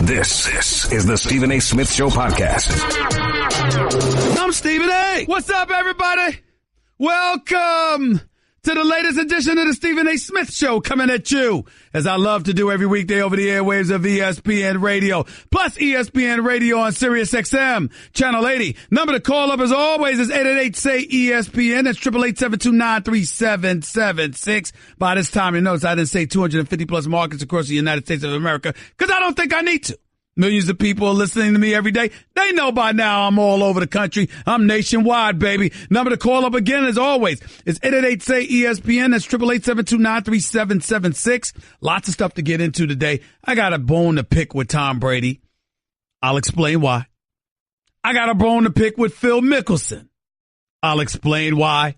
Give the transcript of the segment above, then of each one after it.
This is the Stephen A. Smith Show podcast. I'm Stephen A. What's up, everybody? Welcome to the latest edition of the Stephen A. Smith Show, coming at you, as I love to do every weekday over the airwaves of ESPN Radio, plus ESPN Radio on Sirius XM, Channel 80. Number to call up, as always, is 888-SAY-ESPN. That's 888-729-3776. By this time, you notice I didn't say 250-plus markets across the United States of America, because I don't think I need to. Millions of people are listening to me every day. They know by now I'm all over the country. I'm nationwide, baby. Number to call up again, as always, is 888-SAY-ESPN. That's 888-729-3776. Lots of stuff to get into today. I got a bone to pick with Tom Brady. I'll explain why. I got a bone to pick with Phil Mickelson. I'll explain why.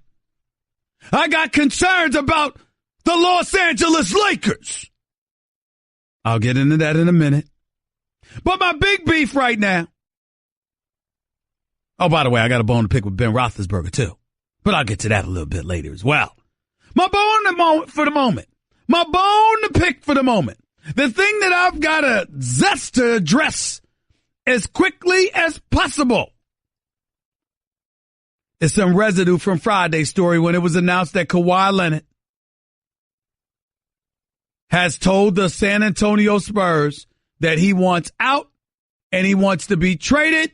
I got concerns about the Los Angeles Lakers. I'll get into that in a minute. But my big beef right now. Oh, by the way, I got a bone to pick with Ben Roethlisberger, too. But I'll get to that a little bit later as well. My bone for the moment. My bone to pick for the moment. The thing that I've got a zest to address as quickly as possible is some residue from Friday's story when it was announced that Kawhi Leonard has told the San Antonio Spurs that he wants out and he wants to be traded,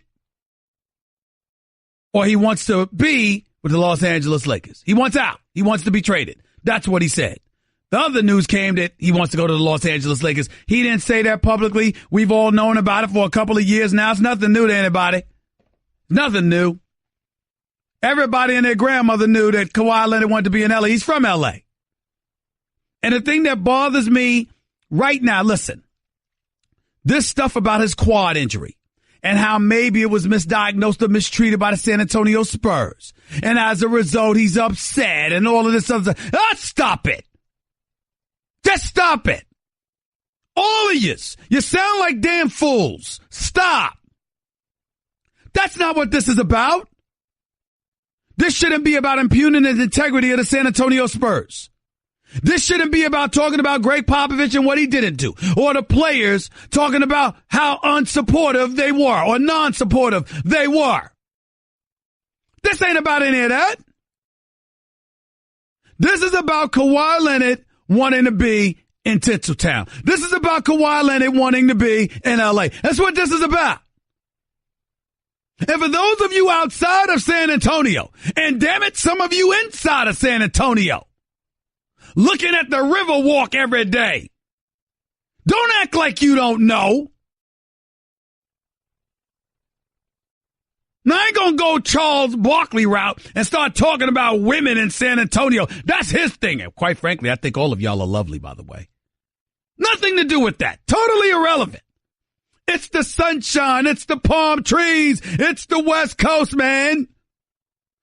or he wants to be with the Los Angeles Lakers. He wants out. He wants to be traded. That's what he said. The other news came that he wants to go to the Los Angeles Lakers. He didn't say that publicly. We've all known about it for a couple of years now. It's nothing new to anybody. Nothing new. Everybody and their grandmother knew that Kawhi Leonard wanted to be in L.A. He's from L.A. And the thing that bothers me right now, listen, this stuff about his quad injury and how maybe it was misdiagnosed or mistreated by the San Antonio Spurs. And as a result, he's upset and all of this other stuff. Stop it. Just stop it. All of you. You sound like damn fools. Stop. That's not what this is about. This shouldn't be about impugning the integrity of the San Antonio Spurs. This shouldn't be about talking about Greg Popovich and what he didn't do, or the players talking about how unsupportive they were or non-supportive they were. This ain't about any of that. This is about Kawhi Leonard wanting to be in Tinseltown. This is about Kawhi Leonard wanting to be in L.A. That's what this is about. And for those of you outside of San Antonio, and damn it, some of you inside of San Antonio, looking at the Riverwalk every day, don't act like you don't know. Now, I ain't going to go Charles Barkley route and start talking about women in San Antonio. That's his thing. And quite frankly, I think all of y'all are lovely, by the way. Nothing to do with that. Totally irrelevant. It's the sunshine. It's the palm trees. It's the West Coast, man.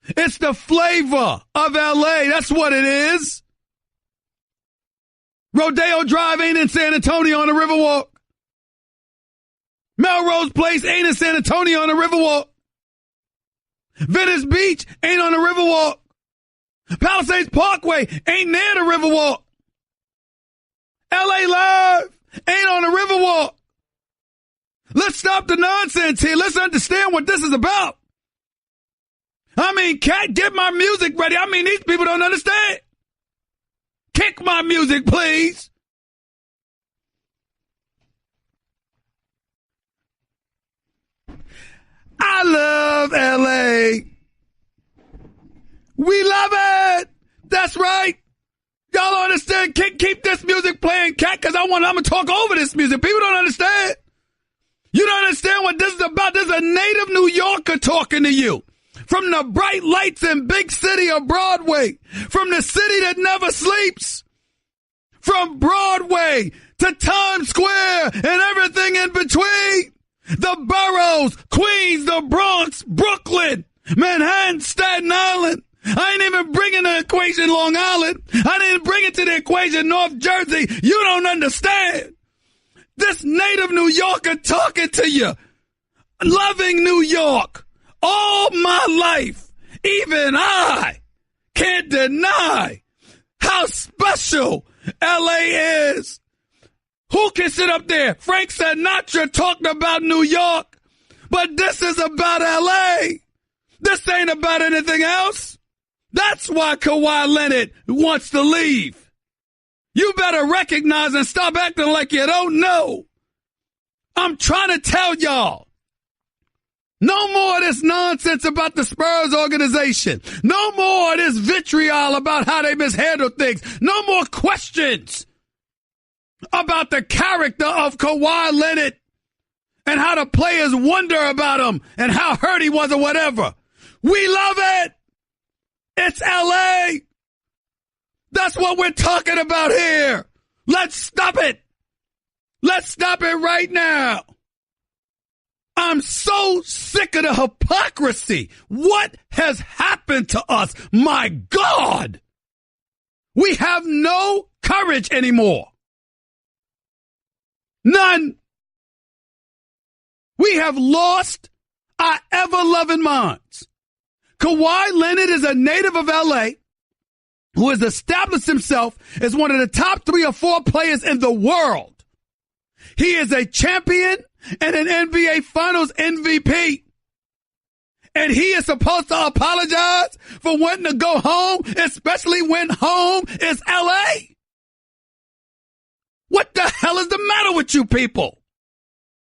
It's the flavor of L.A. That's what it is. Rodeo Drive ain't in San Antonio on the Riverwalk. Melrose Place ain't in San Antonio on the Riverwalk. Venice Beach ain't on the Riverwalk. Palisades Parkway ain't near the Riverwalk. LA Live ain't on the Riverwalk. Let's stop the nonsense here. Let's understand what this is about. I mean, Cat, get my music ready. I mean, these people don't understand. Kick my music, please. I love L.A. We love it. That's right. Y'all don't understand. Keep this music playing, Cat, because I'm going to talk over this music. People don't understand. You don't understand what this is about. This is a native New Yorker talking to you. From the bright lights and big city of Broadway. From the city that never sleeps. From Broadway to Times Square and everything in between. The boroughs, Queens, the Bronx, Brooklyn, Manhattan, Staten Island. I ain't even bringing the equation Long Island. I didn't bring it to the equation North Jersey. You don't understand. This native New Yorker talking to you. Loving New York all my life. Even I can't deny how special L.A. is. Who can sit up there? Frank Sinatra talked about New York, but this is about L.A. This ain't about anything else. That's why Kawhi Leonard wants to leave. You better recognize and stop acting like you don't know. I'm trying to tell y'all. No more of this nonsense about the Spurs organization. No more of this vitriol about how they mishandle things. No more questions about the character of Kawhi Leonard and how the players wonder about him and how hurt he was or whatever. We love it. It's L.A. That's what we're talking about here. Let's stop it. Let's stop it right now. I'm so sick of the hypocrisy. What has happened to us? My God. We have no courage anymore. None. We have lost our ever-loving minds. Kawhi Leonard is a native of L.A. who has established himself as one of the top 3 or 4 players in the world. He is a champion and an NBA Finals MVP. And he is supposed to apologize for wanting to go home, especially when home is L.A.? What the hell is the matter with you people?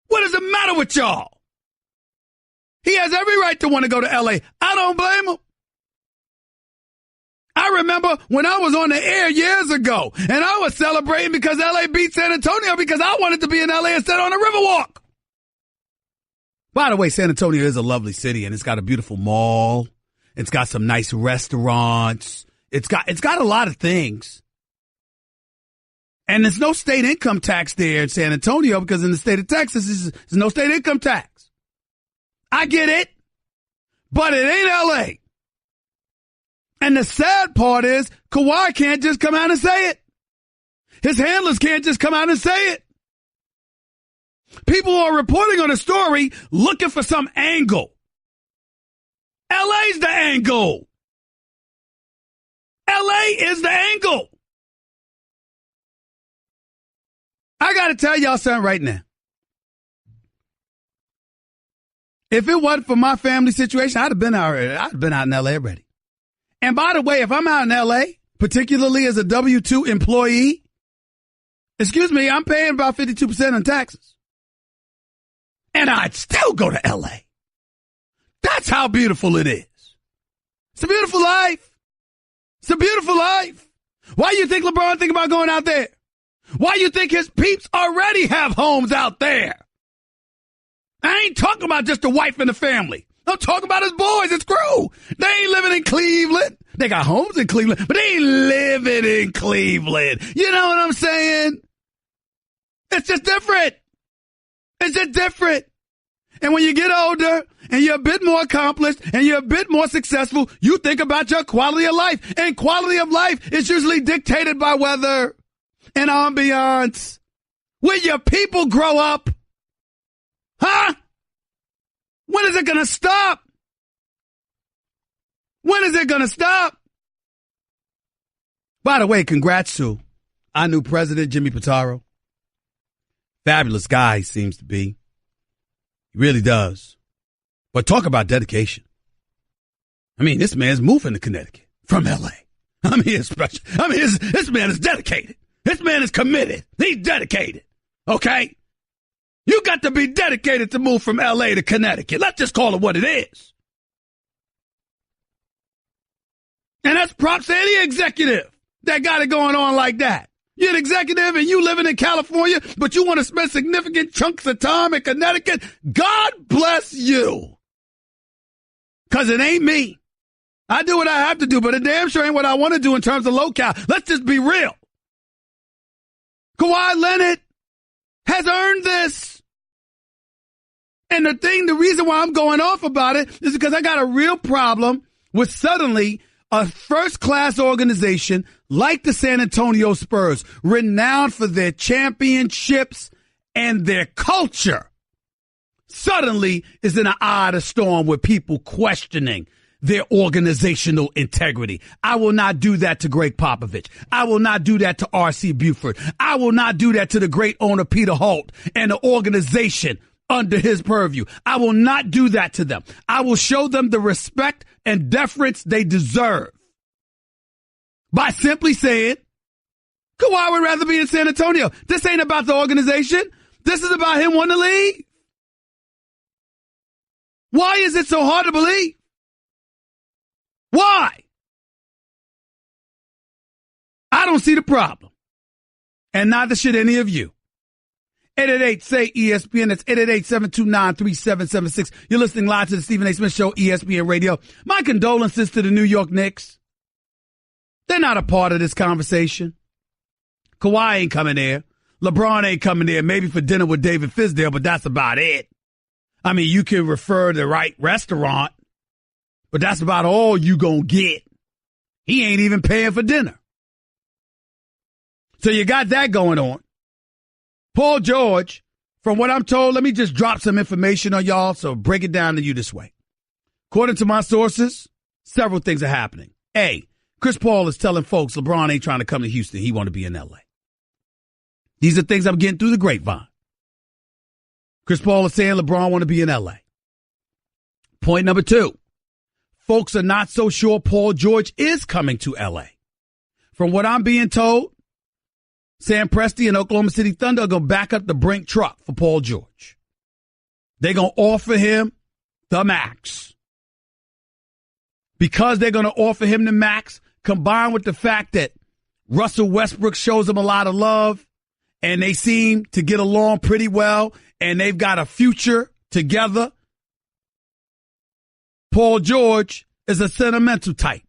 What is the matter with y'all? He has every right to want to go to L.A. I don't blame him. I remember when I was on the air years ago, and I was celebrating because L.A. beat San Antonio because I wanted to be in L.A. instead on the Riverwalk. By the way, San Antonio is a lovely city, and it's got a beautiful mall. It's got some nice restaurants. It's got a lot of things. And there's no state income tax there in San Antonio because in the state of Texas, there's no state income tax. I get it, but it ain't L.A. And the sad part is Kawhi can't just come out and say it. His handlers can't just come out and say it. People are reporting on the story looking for some angle. LA's the angle. LA is the angle. I got to tell y'all something right now. If it wasn't for my family situation, I'd have been out in LA already. And by the way, if I'm out in L.A., particularly as a W-2 employee, I'm paying about 52% on taxes. And I'd still go to L.A. That's how beautiful it is. It's a beautiful life. It's a beautiful life. Why you think LeBron think about going out there? Why you think his peeps already have homes out there? I ain't talking about just the wife and the family. I'm talking about his boys, his crew. They ain't living in Cleveland. They got homes in Cleveland, but they ain't living in Cleveland. You know what I'm saying? It's just different. It's just different. And when you get older and you're a bit more accomplished and you're a bit more successful, you think about your quality of life. And quality of life is usually dictated by weather and ambiance. Where your people grow up. Huh? When is it going to stop? When is it going to stop? By the way, congrats to our new president, Jimmy Pitaro. Fabulous guy he seems to be. He really does. But talk about dedication. I mean, this man's moving to Connecticut from L.A. I mean, it's special. I mean, this man is dedicated. This man is committed. He's dedicated. Okay? You got to be dedicated to move from L.A. to Connecticut. Let's just call it what it is. And that's props to any executive that got it going on like that. You're an executive and you living in California, but you want to spend significant chunks of time in Connecticut. God bless you. Because it ain't me. I do what I have to do, but it damn sure ain't what I want to do in terms of locale. Let's just be real. Kawhi Leonard has earned this. And the reason why I'm going off about it is because I got a real problem with suddenly a first-class organization like the San Antonio Spurs, renowned for their championships and their culture, suddenly is in an eye of the storm with people questioning their organizational integrity. I will not do that to Greg Popovich. I will not do that to R.C. Buford. I will not do that to the great owner Peter Holt and the organization under his purview. I will not do that to them. I will show them the respect and deference they deserve by simply saying, Kawhi would rather be in San Antonio. This ain't about the organization. This is about him wanting to leave. Why is it so hard to believe? Why? I don't see the problem. And neither should any of you. 888-SAY-ESPN. That's 888-729-3776. You're listening live to the Stephen A. Smith Show, ESPN Radio. My condolences to the New York Knicks. They're not a part of this conversation. Kawhi ain't coming there. LeBron ain't coming there, maybe for dinner with David Fizdale, but that's about it. I mean, you can refer to the right restaurant, but that's about all you gonna get. He ain't even paying for dinner. So you got that going on. Paul George, from what I'm told, let me just drop some information on y'all, so break it down to you this way. According to my sources, several things are happening. A, Chris Paul is telling folks LeBron ain't trying to come to Houston. He want to be in L.A. These are things I'm getting through the grapevine. Chris Paul is saying LeBron want to be in L.A. Point number 2. Folks are not so sure Paul George is coming to L.A. From what I'm being told, Sam Presti and Oklahoma City Thunder are going to back up the Brink truck for Paul George. They're going to offer him the max. Because they're going to offer him the max, combined with the fact that Russell Westbrook shows him a lot of love, and they seem to get along pretty well, and they've got a future together. Paul George is a sentimental type.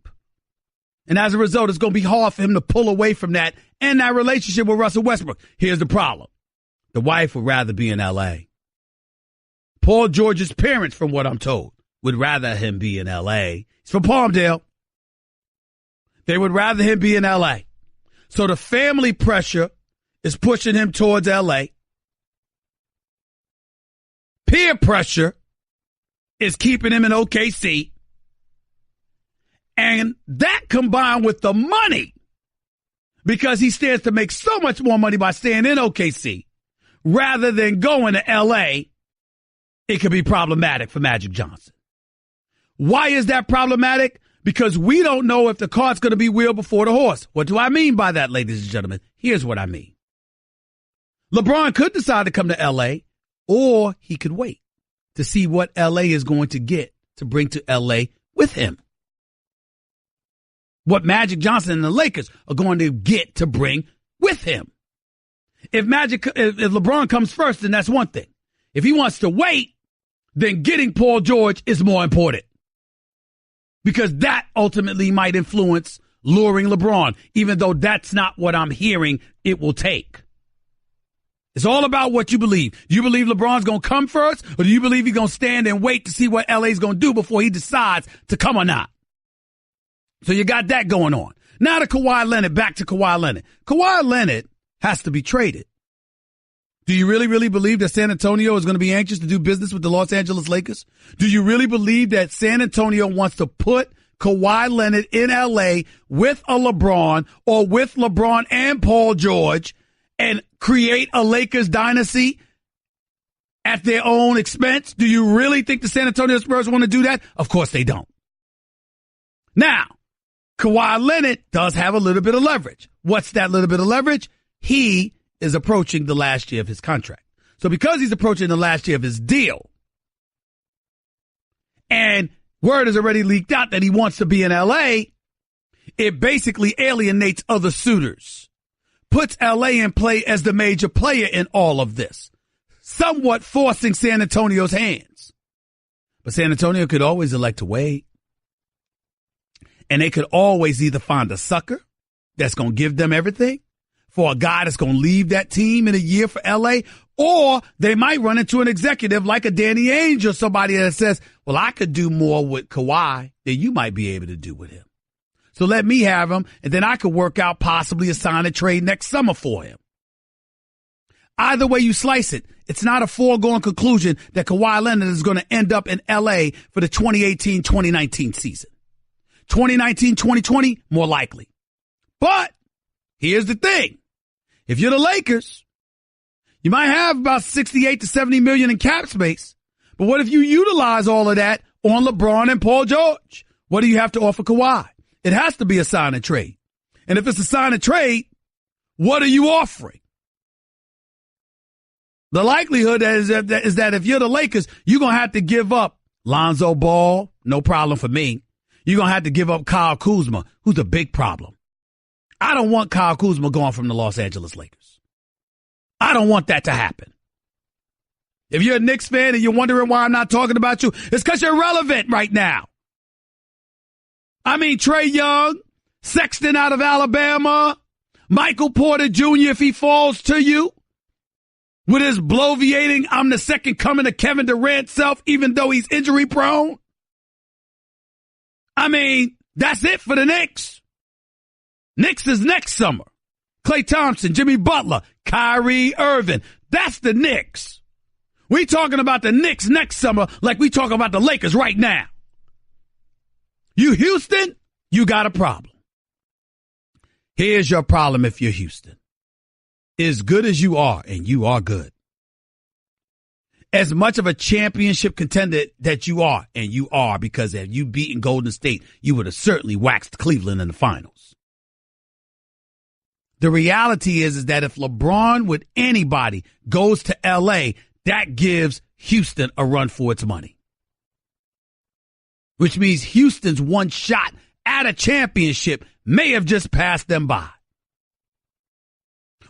And as a result, it's going to be hard for him to pull away from that and that relationship with Russell Westbrook. Here's the problem. The wife would rather be in L.A. Paul George's parents, from what I'm told, would rather him be in L.A. He's from Palmdale. They would rather him be in L.A. So the family pressure is pushing him towards L.A. Peer pressure is keeping him in OKC. And that combined with the money, because he stands to make so much more money by staying in OKC rather than going to L.A., it could be problematic for Magic Johnson. Why is that problematic? Because we don't know if the cart's going to be wheeled before the horse. What do I mean by that, ladies and gentlemen? Here's what I mean. LeBron could decide to come to L.A., or he could wait to see what L.A. is going to get to bring to L.A. with him. What Magic Johnson and the Lakers are going to get to bring with him. If LeBron comes first, then that's one thing. If he wants to wait, then getting Paul George is more important. Because that ultimately might influence luring LeBron, even though that's not what I'm hearing it will take. It's all about what you believe. Do you believe LeBron's going to come first, or do you believe he's going to stand and wait to see what LA's going to do before he decides to come or not? So you got that going on. Now to Kawhi Leonard, back to Kawhi Leonard. Kawhi Leonard has to be traded. Do you really, really believe that San Antonio is going to be anxious to do business with the Los Angeles Lakers? Do you really believe that San Antonio wants to put Kawhi Leonard in L.A. with a LeBron, or with LeBron and Paul George, and create a Lakers dynasty at their own expense? Do you really think the San Antonio Spurs want to do that? Of course they don't. Now, Kawhi Leonard does have a little bit of leverage. What's that little bit of leverage? He is approaching the last year of his contract. So because he's approaching the last year of his deal, and word has already leaked out that he wants to be in L.A., it basically alienates other suitors, puts L.A. in play as the major player in all of this, somewhat forcing San Antonio's hands. But San Antonio could always elect to wait. And they could always either find a sucker that's going to give them everything for a guy that's going to leave that team in a year for L.A., or they might run into an executive like a Danny Ainge or somebody that says, well, I could do more with Kawhi than you might be able to do with him. So let me have him, and then I could work out possibly a sign and trade next summer for him. Either way you slice it, it's not a foregone conclusion that Kawhi Leonard is going to end up in L.A. for the 2018-2019 season. 2019-2020, more likely. But here's the thing. If you're the Lakers, you might have about 68 to 70 million in cap space. But what if you utilize all of that on LeBron and Paul George? What do you have to offer Kawhi? It has to be a sign and trade. And if it's a sign and trade, what are you offering? The likelihood is that if you're the Lakers, you're going to have to give up Lonzo Ball, no problem for me. You're going to have to give up Kyle Kuzma, who's a big problem. I don't want Kyle Kuzma going from the Los Angeles Lakers. I don't want that to happen. If you're a Knicks fan and you're wondering why I'm not talking about you, it's because you're relevant right now. I mean, Trae Young, Sexton out of Alabama, Michael Porter Jr. if he falls to you. With his bloviating, I'm the second coming of Kevin Durant self, even though he's injury prone. I mean, that's it for the Knicks. Knicks is next summer. Klay Thompson, Jimmy Butler, Kyrie Irving. That's the Knicks. We talking about the Knicks next summer like we talking about the Lakers right now. You Houston, you got a problem. Here's your problem if you're Houston. As good as you are, and you are good, as much of a championship contender that you are, and you are, because if you beaten Golden State, you would have certainly waxed Cleveland in the finals. The reality is that if LeBron with anybody goes to L.A., that gives Houston a run for its money. Which means Houston's one shot at a championship may have just passed them by.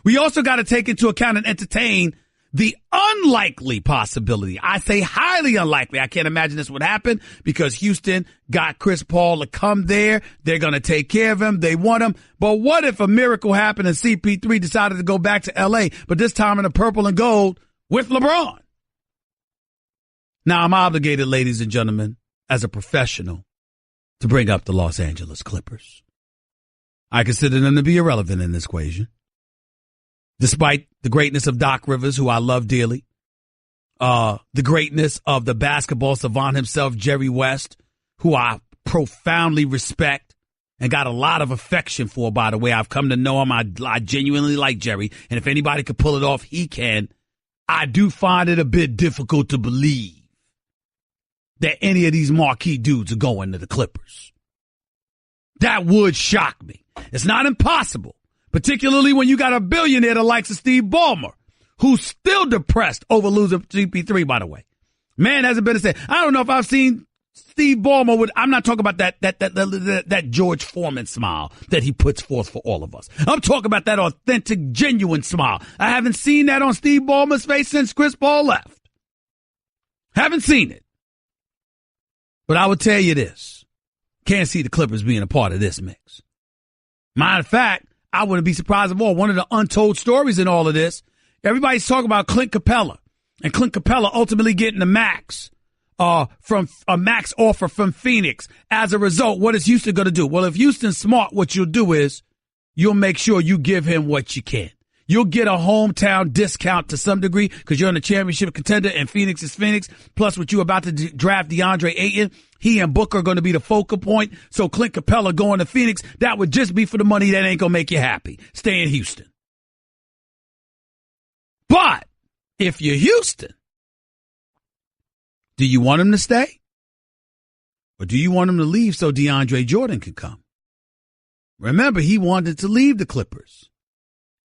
We also got to take into account and entertain the unlikely possibility. I say highly unlikely. I can't imagine this would happen because Houston got Chris Paul to come there. They're going to take care of him. They want him. But what if a miracle happened and CP3 decided to go back to L.A., but this time in the purple and gold with LeBron? Now, I'm obligated, ladies and gentlemen, as a professional, to bring up the Los Angeles Clippers. I consider them to be irrelevant in this equation. Despite the greatness of Doc Rivers, who I love dearly, the greatness of the basketball savant himself, Jerry West, who I profoundly respect and got a lot of affection for, by the way. I've come to know him. I genuinely like Jerry. And if anybody could pull it off, he can. I do find it a bit difficult to believe that any of these marquee dudes are going to the Clippers. That would shock me. It's not impossible. Particularly when you got a billionaire the likes of Steve Ballmer, who's still depressed over losing GP3, by the way. Man hasn't been the same. I don't know if I've seen Steve Ballmer with, I'm not talking about that George Foreman smile that he puts forth for all of us. I'm talking about that authentic, genuine smile. I haven't seen that on Steve Ballmer's face since Chris Paul left. Haven't seen it. But I would tell you this. Can't see the Clippers being a part of this mix. Matter of fact, I wouldn't be surprised at all. One of the untold stories in all of this, everybody's talking about Clint Capella, and Clint Capella ultimately getting the max from a max offer from Phoenix. As a result, what is Houston going to do? Well, if Houston's smart, what you'll do is you'll make sure you give him what you can. You'll get a hometown discount to some degree because you're in a championship contender and Phoenix is Phoenix. Plus, what you're about to draft DeAndre Ayton, he and Booker are going to be the focal point. So Clint Capella going to Phoenix, that would just be for the money that ain't going to make you happy. Stay in Houston. But if you're Houston, do you want him to stay? Or do you want him to leave so DeAndre Jordan can come? Remember, he wanted to leave the Clippers.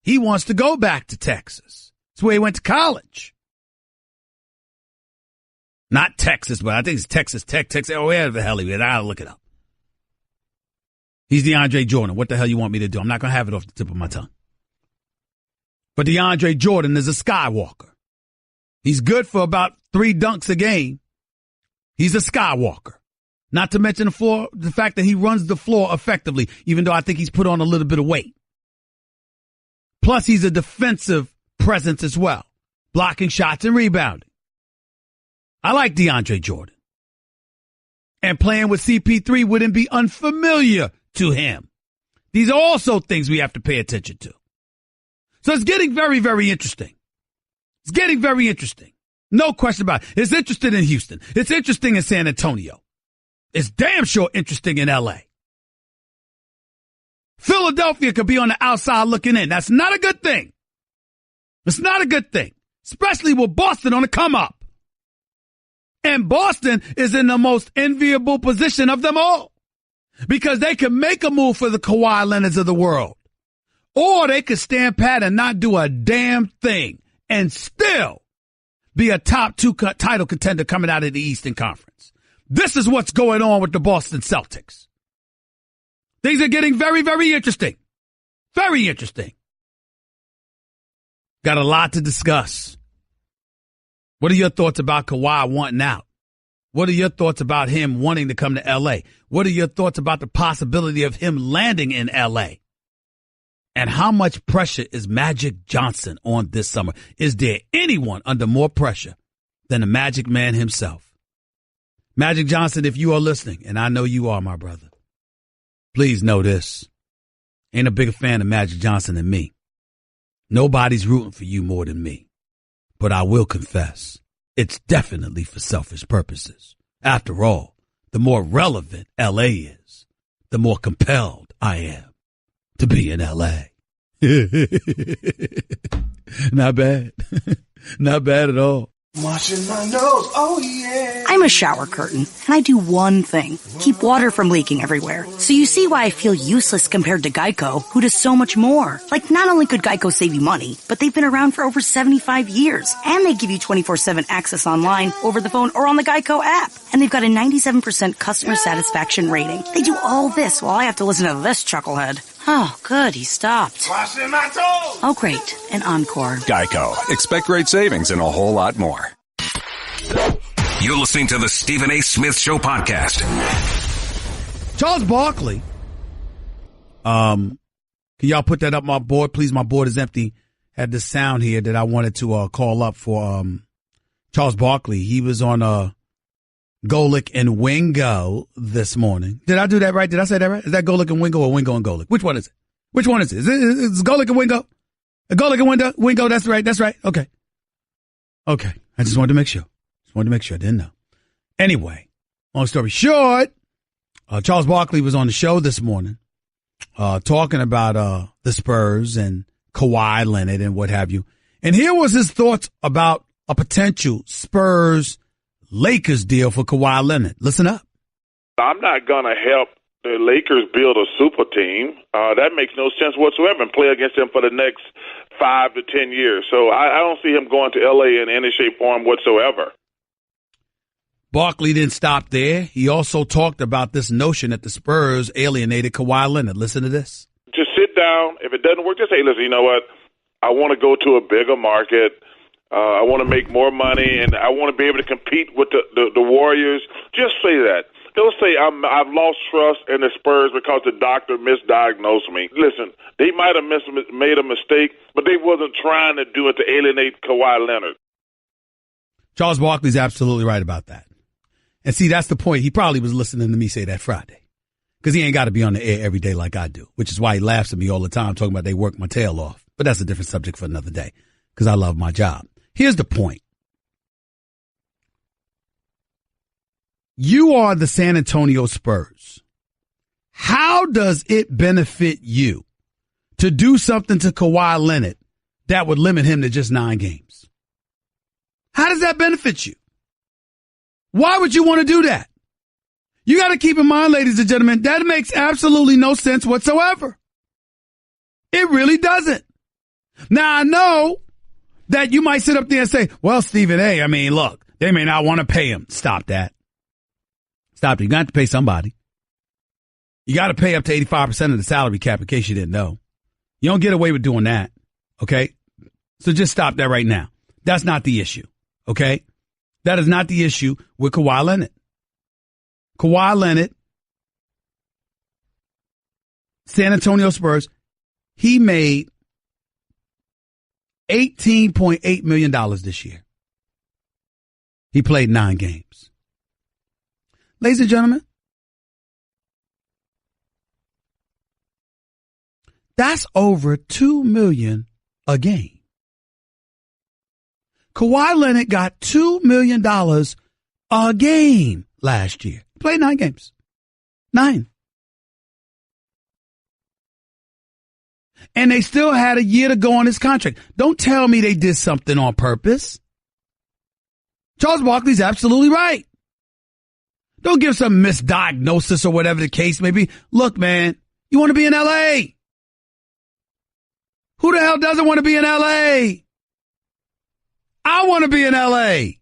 He wants to go back to Texas. That's where he went to college. Not Texas, but I think it's Texas Tech. Oh, where the hell he is. I'll look it up. He's DeAndre Jordan. What the hell you want me to do? I'm not going to have it off the tip of my tongue. But DeAndre Jordan is a Skywalker. He's good for about 3 dunks a game. He's a Skywalker. Not to mention the fact that he runs the floor effectively, even though I think he's put on a little bit of weight. Plus, he's a defensive presence as well, blocking shots and rebounding. I like DeAndre Jordan. And playing with CP3 wouldn't be unfamiliar to him. These are also things we have to pay attention to. So it's getting very, very interesting. It's getting very interesting. No question about it. It's interesting in Houston. It's interesting in San Antonio. It's damn sure interesting in L.A. Philadelphia could be on the outside looking in. That's not a good thing. It's not a good thing, especially with Boston on the come up. And Boston is in the most enviable position of them all because they can make a move for the Kawhi Leonards of the world, or they could stand pat and not do a damn thing and still be a top 2 title contender coming out of the Eastern Conference. This is what's going on with the Boston Celtics. Things are getting very, very interesting. Very interesting. Got a lot to discuss. What are your thoughts about Kawhi wanting out? What are your thoughts about him wanting to come to L.A.? What are your thoughts about the possibility of him landing in L.A.? And how much pressure is Magic Johnson on this summer? Is there anyone under more pressure than the Magic Man himself? Magic Johnson, if you are listening, and I know you are, my brother, please know this. Ain't a bigger fan of Magic Johnson than me. Nobody's rooting for you more than me. But I will confess, it's definitely for selfish purposes. After all, the more relevant L.A. is, the more compelled I am to be in L.A. Not bad. Not bad at all. Washing my nose, oh yeah. I'm a shower curtain, and I do one thing. Keep water from leaking everywhere. So you see why I feel useless compared to Geico, who does so much more. Like, not only could Geico save you money, but they've been around for over 75 years. And they give you 24/7 access online, over the phone, or on the Geico app. And they've got a 97% customer satisfaction rating. They do all this while I have to listen to this chucklehead. Oh, good, he stopped. Washing my toes. Oh, great, an encore. Geico. Expect great savings and a whole lot more. You're listening to the Stephen A. Smith Show podcast. Charles Barkley. Can y'all put that up my board, please? My board is empty. Had this sound here that I wanted to call up for Charles Barkley. He was on Golic and Wingo this morning. Did I do that right? Did I say that right? Is that Golic and Wingo or Wingo and Golic? Which one is it? Which one is it? Is it Golic and Wingo? Golic and Wingo, that's right. That's right. Okay. Okay. I just wanted to make sure. I didn't know. Anyway, long story short, Charles Barkley was on the show this morning talking about the Spurs and Kawhi Leonard and what have you. And here was his thoughts about a potential Spurs-Lakers deal for Kawhi Leonard. Listen up. I'm not going to help the Lakers build a super team. That makes no sense whatsoever, and play against them for the next 5 to 10 years. So I don't see him going to L.A. in any shape, form whatsoever. Barkley didn't stop there. He also talked about this notion that the Spurs alienated Kawhi Leonard. Listen to this. Just sit down. If it doesn't work, just say, listen, you know what? I want to go to a bigger market. I want to make more money, and I want to be able to compete with the Warriors. Just say that. Don't say I've lost trust in the Spurs because the doctor misdiagnosed me. Listen, they might have made a mistake, but they wasn't trying to do it to alienate Kawhi Leonard. Charles Barkley's absolutely right about that. And see, that's the point. He probably was listening to me say that Friday because he ain't got to be on the air every day like I do, which is why he laughs at me all the time talking about they work my tail off. But that's a different subject for another day because I love my job. Here's the point. You are the San Antonio Spurs. How does it benefit you to do something to Kawhi Leonard that would limit him to just 9 games? How does that benefit you? Why would you want to do that? You got to keep in mind, ladies and gentlemen, that makes absolutely no sense whatsoever. It really doesn't. Now, I know that you might sit up there and say, well, Stephen A., I mean, look, they may not want to pay him. Stop that. Stop it. You got to pay somebody. You got to pay up to 85% of the salary cap in case you didn't know. You don't get away with doing that. Okay? So just stop that right now. That's not the issue. Okay? That is not the issue with Kawhi Leonard. Kawhi Leonard, San Antonio Spurs, he made $18.8 million this year. He played 9 games. Ladies and gentlemen, that's over $2 million a game. Kawhi Leonard got $2 million a game last year. He played 9 games. 9. And they still had a year to go on his contract. Don't tell me they did something on purpose. Charles Barkley's absolutely right. Don't give some misdiagnosis or whatever the case may be. Look, man, you want to be in L.A. Who the hell doesn't want to be in L.A.? I want to be in L.A.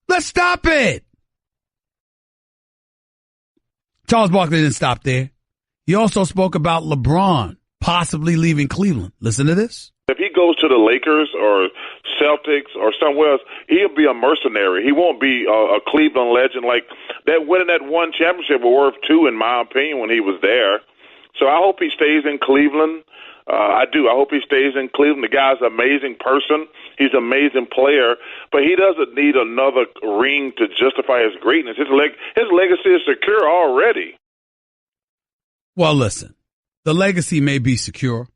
Let's stop it. Charles Barkley didn't stop there. He also spoke about LeBron possibly leaving Cleveland. Listen to this. If he goes to the Lakers or Celtics or somewhere else, he'll be a mercenary. He won't be a Cleveland legend. Like that winning that one championship were worth 2, in my opinion, when he was there. So I hope he stays in Cleveland. I do. I hope he stays in Cleveland. The guy's an amazing person. He's an amazing player, but he doesn't need another ring to justify his greatness. His legacy is secure already. Well, listen, the legacy may be secure,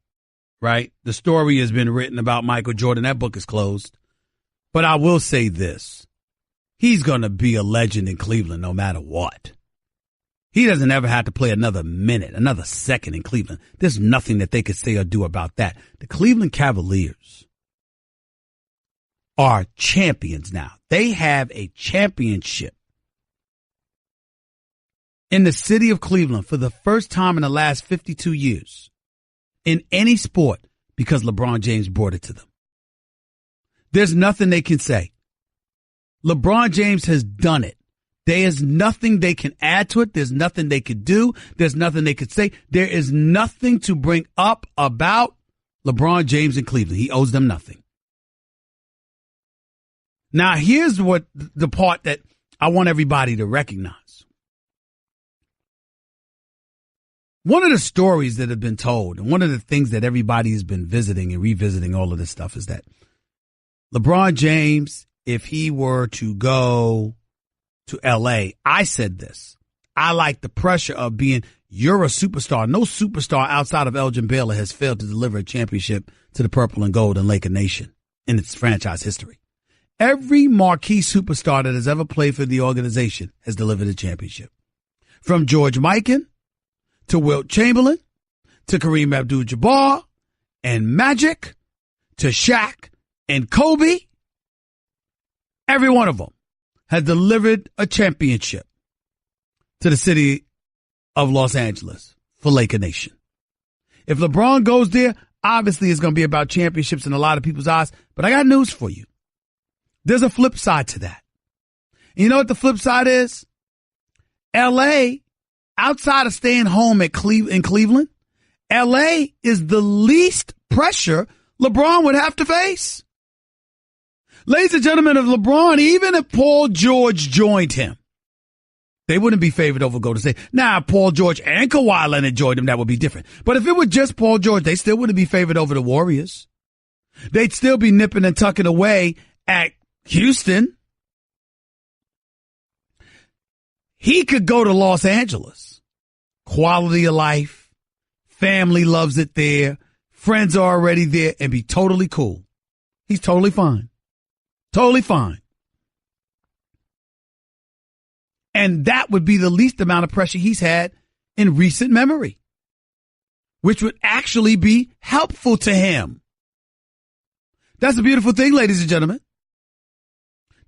right? The story has been written about Michael Jordan. That book is closed. But I will say this. He's going to be a legend in Cleveland no matter what. He doesn't ever have to play another minute, another second in Cleveland. There's nothing that they could say or do about that. The Cleveland Cavaliers are champions now. They have a championship in the city of Cleveland for the first time in the last 52 years in any sport because LeBron James brought it to them. There's nothing they can say. LeBron James has done it. There is nothing they can add to it. There's nothing they could do. There's nothing they could say. There is nothing to bring up about LeBron James in Cleveland. He owes them nothing. Now, here's what the part that I want everybody to recognize. One of the stories that have been told, and one of the things that everybody has been visiting and revisiting all of this stuff is that LeBron James, if he were to go to L.A., I said this. I like the pressure of being, you're a superstar. No superstar outside of Elgin Baylor has failed to deliver a championship to the Purple and Gold and Laker Nation in its franchise history. Every marquee superstar that has ever played for the organization has delivered a championship. From George Mikan to Wilt Chamberlain to Kareem Abdul-Jabbar and Magic to Shaq and Kobe, every one of them has delivered a championship to the city of Los Angeles for Laker Nation. If LeBron goes there, obviously it's going to be about championships in a lot of people's eyes, but I got news for you. There's a flip side to that. And you know what the flip side is? L.A., outside of staying home in Cleveland, L.A. is the least pressure LeBron would have to face. Ladies and gentlemen, of LeBron, even if Paul George joined him, they wouldn't be favored over Golden State. Now, Paul George and Kawhi Leonard joined him, that would be different. But if it were just Paul George, they still wouldn't be favored over the Warriors. They'd still be nipping and tucking away at Houston. He could go to Los Angeles. Quality of life. Family loves it there. Friends are already there and be totally cool. He's totally fine. Totally fine. And that would be the least amount of pressure he's had in recent memory, which would actually be helpful to him. That's a beautiful thing, ladies and gentlemen.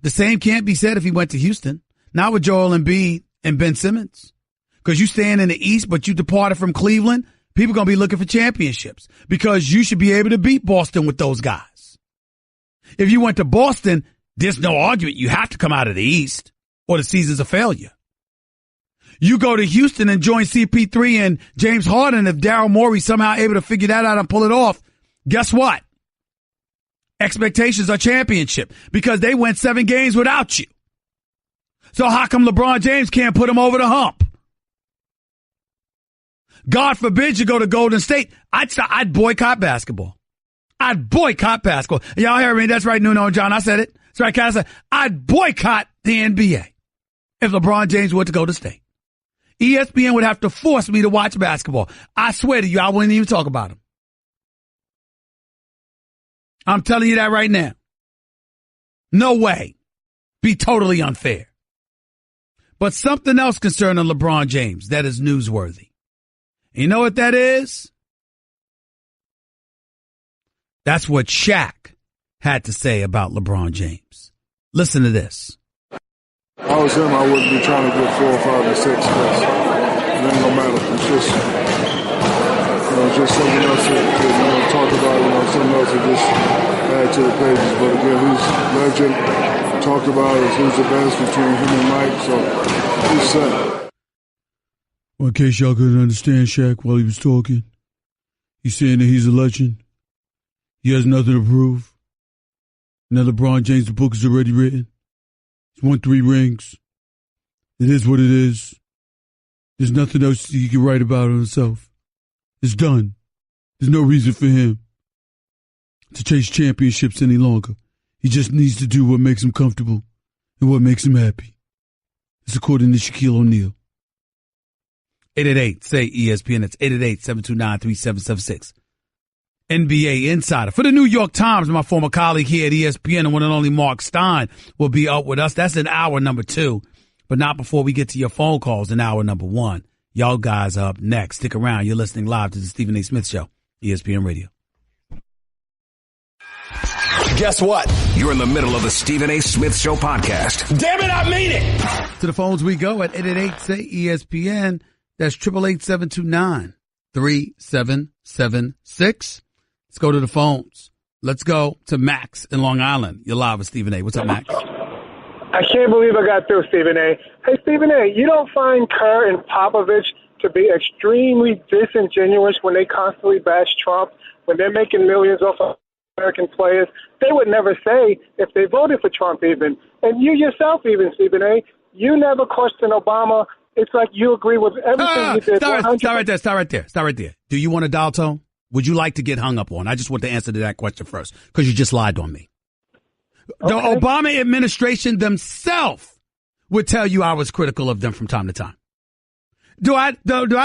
The same can't be said if he went to Houston, not with Joel Embiid and Ben Simmons. Because you stand in the East, but you departed from Cleveland, people are going to be looking for championships because you should be able to beat Boston with those guys. If you went to Boston, there's no argument. You have to come out of the East or the season's a failure. You go to Houston and join CP3 and James Harden. If Daryl Morey somehow able to figure that out and pull it off, guess what? Expectations are championship because they went 7 games without you. So how come LeBron James can't put him over the hump? God forbid you go to Golden State. I'd boycott basketball. I'd boycott basketball. Y'all hear me? That's right, Nuno and John. I said it. That's right, Kat. I said I'd boycott the NBA if LeBron James were to go to State. ESPN would have to force me to watch basketball. I swear to you, I wouldn't even talk about him. I'm telling you that right now. No way. Be totally unfair. But something else concerning LeBron James that is newsworthy. You know what that is? That's what Shaq had to say about LeBron James. Listen to this. If I was him, I wouldn't be trying to get 4 or 5 or 6 because it ain't gonna matter. It's just, just something else to talk about, something else to just add to the pages. But again, he's legend. Talked about is who's the best between him and Mike, so he's set. Well, in case y'all couldn't understand Shaq while he was talking, he's saying that he's a legend. He has nothing to prove. Now LeBron James, the book is already written. He's won 3 rings. It is what it is. There's nothing else he can write about himself. It's done. There's no reason for him to chase championships any longer. He just needs to do what makes him comfortable and what makes him happy. It's according to Shaquille O'Neal. 888, say ESPN. It's 888-729-3776. NBA Insider. For the New York Times, my former colleague here at ESPN, and one and only Marc Stein, will be up with us. That's in hour number 2, but not before we get to your phone calls in hour number 1. Y'all guys are up next. Stick around. You're listening live to the Stephen A. Smith Show, ESPN Radio. Guess what? You're in the middle of the Stephen A. Smith Show podcast. Damn it, I mean it! To the phones we go at 888, say ESPN. That's 888-729-3776. Let's go to the phones. Let's go to Max in Long Island. You're live with Stephen A. What's up, Max? I can't believe I got through, Stephen A. Hey, Stephen A., you don't find Kerr and Popovich to be extremely disingenuous when they constantly bash Trump, when they're making millions off of American players? They would never say if they voted for Trump even. And you yourself even, Stephen A., you never question Obama. It's like you agree with everything he did. Stop right there. Do you want a dial tone? Would you like to get hung up on? I just want the answer to that question first, because you just lied on me. Okay. The Obama administration themselves would tell you I was critical of them from time to time. Do I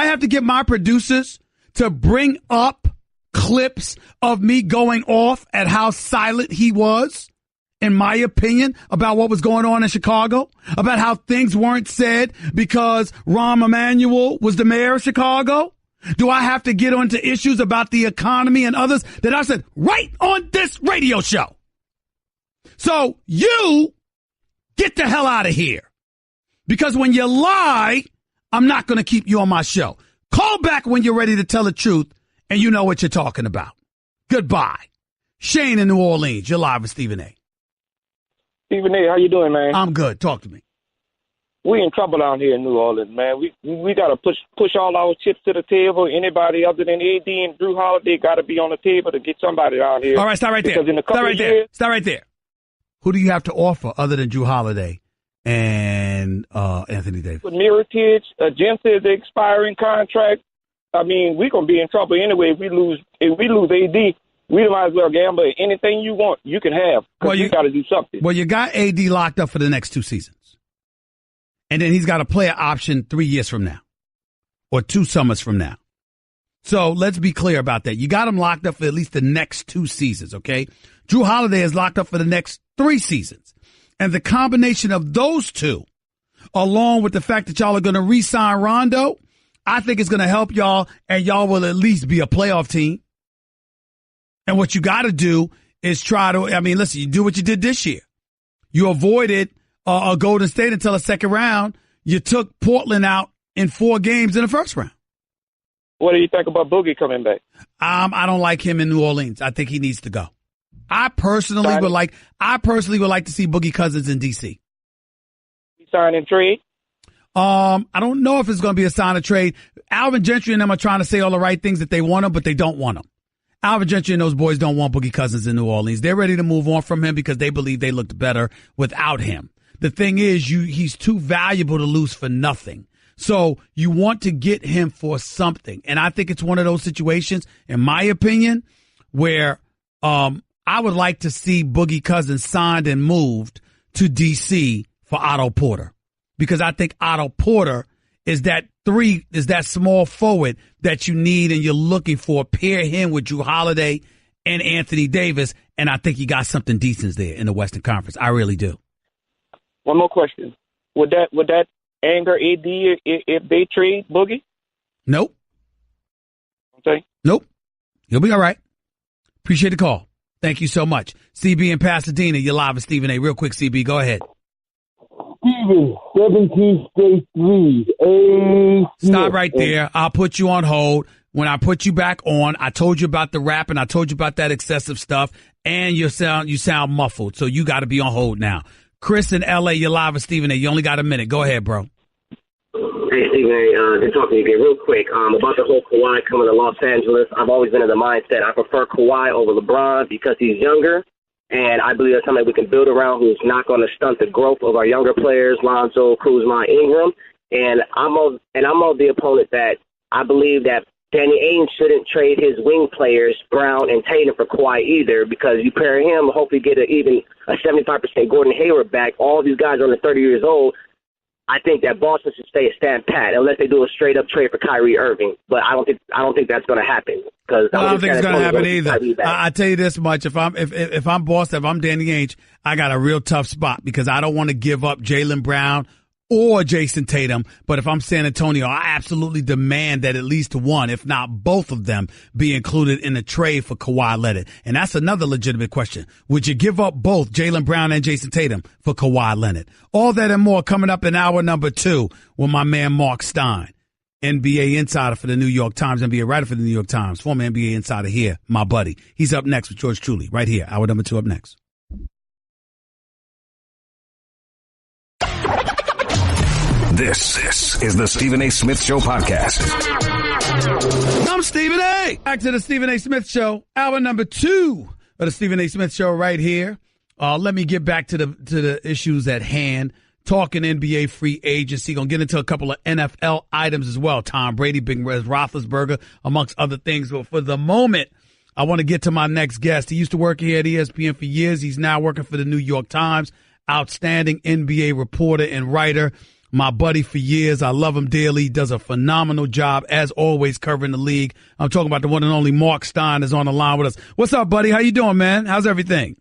have to get my producers to bring up clips of me going off at how silent he was, in my opinion, about what was going on in Chicago, about how things weren't said because Rahm Emanuel was the mayor of Chicago? Do I have to get onto issues about the economy and others that I said right on this radio show? So you get the hell out of here, because when you lie, I'm not going to keep you on my show. Call back when you're ready to tell the truth and you know what you're talking about. Goodbye. Shane in New Orleans, you're live with Stephen A. Stephen A., how you doing, man? I'm good. Talk to me. We in trouble down here in New Orleans, man. We got to push all our chips to the table. Anybody other than AD and Drew Holiday got to be on the table to get somebody out here. All right, stop right there. Stop right there. Who do you have to offer other than Drew Holiday and Anthony Davis? With Mirotic, Jensen is the expiring contract. I mean, we're going to be in trouble anyway if we lose AD. We might as well gamble. Anything you want, you can have. Well, you got to do something. Well, you got AD locked up for the next 2 seasons. And then he's got a player option 3 years from now, or 2 summers from now. So let's be clear about that. You got him locked up for at least the next 2 seasons, okay? Drew Holiday is locked up for the next 3 seasons. And the combination of those two, along with the fact that y'all are going to re-sign Rondo, I think it's going to help y'all, and y'all will at least be a playoff team. And what you got to do is listen, you do what you did this year. You avoided Golden State until the second round. You took Portland out in 4 games in the first round. What do you think about Boogie coming back? I don't like him in New Orleans. I think he needs to go. I personally would like to see Boogie Cousins in DC. Sign and trade? I don't know if it's going to be a sign of trade. Alvin Gentry and them are trying to say all the right things that they want him, but they don't want him. Alvin Gentry and those boys don't want Boogie Cousins in New Orleans. They're ready to move on from him because they believe they looked better without him. The thing is, he's too valuable to lose for nothing. So you want to get him for something. And I think it's one of those situations, in my opinion, where I would like to see Boogie Cousins signed and moved to D.C. for Otto Porter, because I think Otto Porter is that small forward that you need and you're looking for. Pair him with Drew Holiday and Anthony Davis, and I think you got something decent there in the Western Conference. I really do. One more question. Would that anger AD if they trade Boogie? Nope. Okay. Nope. He'll be all right. Appreciate the call. Thank you so much. CB in Pasadena, you're live with Stephen A. Real quick, CB, go ahead. Steven, 17 straight threes. Stop right there. I'll put you on hold. When I put you back on, I told you about the rap and I told you about that excessive stuff, and you sound muffled, so you got to be on hold now. Chris in L.A., you're live with Stephen A. You only got a minute. Go ahead, bro. Hey, Stephen A. Good talking to you again. Real quick, about the whole Kawhi coming to Los Angeles, I've always been in the mindset I prefer Kawhi over LeBron because he's younger, and I believe that's something we can build around who's not going to stunt the growth of our younger players, Lonzo, Kuzma, Ingram. And I'm of the opponent that I believe that Danny Ainge shouldn't trade his wing players, Brown and Tatum, for Kawhi either, because you pair him, hopefully get a 75% Gordon Hayward back. All these guys are under 30 years old. I think that Boston should stand pat unless they do a straight up trade for Kyrie Irving. But I don't think that's going to happen. I don't think it's going to happen either. I tell you this much: if I'm Boston, if I'm Danny Ainge, I got a real tough spot because I don't want to give up Jaylen Brown or Jason Tatum. But if I'm San Antonio, I absolutely demand that at least one, if not both of them, be included in the trade for Kawhi Leonard. And that's another legitimate question. Would you give up both Jaylen Brown and Jason Tatum for Kawhi Leonard? All that and more coming up in hour number 2 with my man Marc Stein, NBA insider for the New York Times, NBA writer for the New York Times, former NBA insider here, my buddy. He's up next with George Truly right here. Hour number 2 up next. This is the Stephen A. Smith Show podcast. I'm Stephen A. Back to the Stephen A. Smith Show, hour number 2 of the Stephen A. Smith Show right here. Let me get back to the issues at hand. Talking NBA free agency. Gonna get into a couple of NFL items as well. Tom Brady, Big Red Roethlisberger, amongst other things. But for the moment, I want to get to my next guest. He used to work here at ESPN for years. He's now working for the New York Times. Outstanding NBA reporter and writer. My buddy for years. I love him dearly. He does a phenomenal job, as always, covering the league. I'm talking about the one and only Marc Stein is on the line with us. What's up, buddy? How you doing, man? How's everything?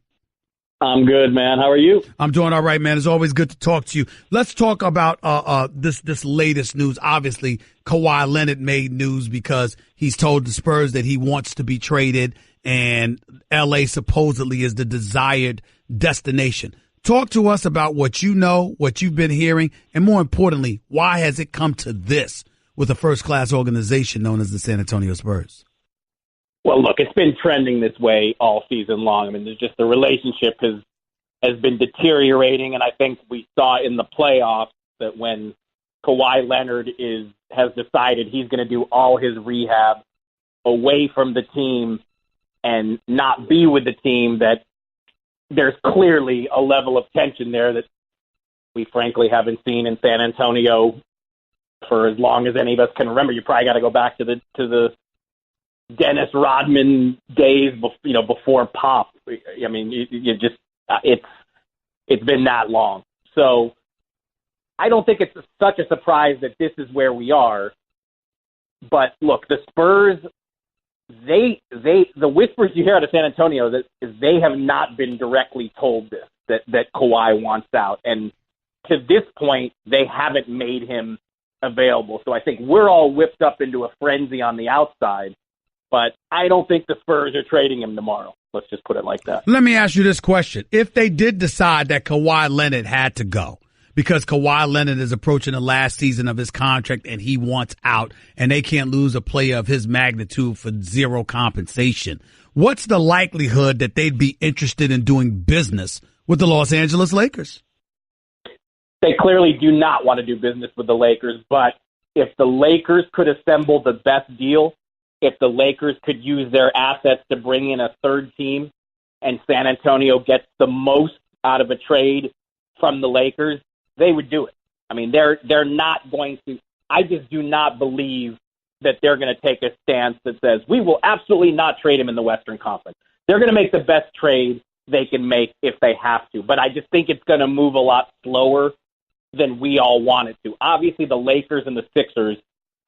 I'm good, man. How are you? I'm doing all right, man. It's always good to talk to you. Let's talk about this latest news. Obviously, Kawhi Leonard made news because he's told the Spurs that he wants to be traded, and L.A. supposedly is the desired destination. Talk to us about what you know, what you've been hearing, and more importantly, why has it come to this with a first-class organization known as the San Antonio Spurs? Well, look, it's been trending this way all season long. I mean, there's just the relationship has been deteriorating, and I think we saw in the playoffs that when Kawhi Leonard has decided he's going to do all his rehab away from the team and not be with the team, that there's clearly a level of tension there that we frankly haven't seen in San Antonio for as long as any of us can remember. You probably got to go back to the Dennis Rodman days, before Pop. I mean, it's been that long. So I don't think it's such a surprise that this is where we are. But look, the Spurs, the whispers you hear out of San Antonio that they have not been directly told this, that Kawhi wants out. And to this point, they haven't made him available. So I think we're all whipped up into a frenzy on the outside, but I don't think the Spurs are trading him tomorrow. Let's just put it like that. Let me ask you this question. If they did decide that Kawhi Leonard had to go, because Kawhi Leonard is approaching the last season of his contract and he wants out, and they can't lose a player of his magnitude for zero compensation, what's the likelihood that they'd be interested in doing business with the Los Angeles Lakers? They clearly do not want to do business with the Lakers, but if the Lakers could assemble the best deal, if the Lakers could use their assets to bring in a third team and San Antonio gets the most out of a trade from the Lakers, they would do it. I mean, they're not going to. I just do not believe that they're going to take a stance that says we will absolutely not trade him in the Western Conference. They're going to make the best trade they can make if they have to. But I just think it's going to move a lot slower than we all want it to. Obviously, the Lakers and the Sixers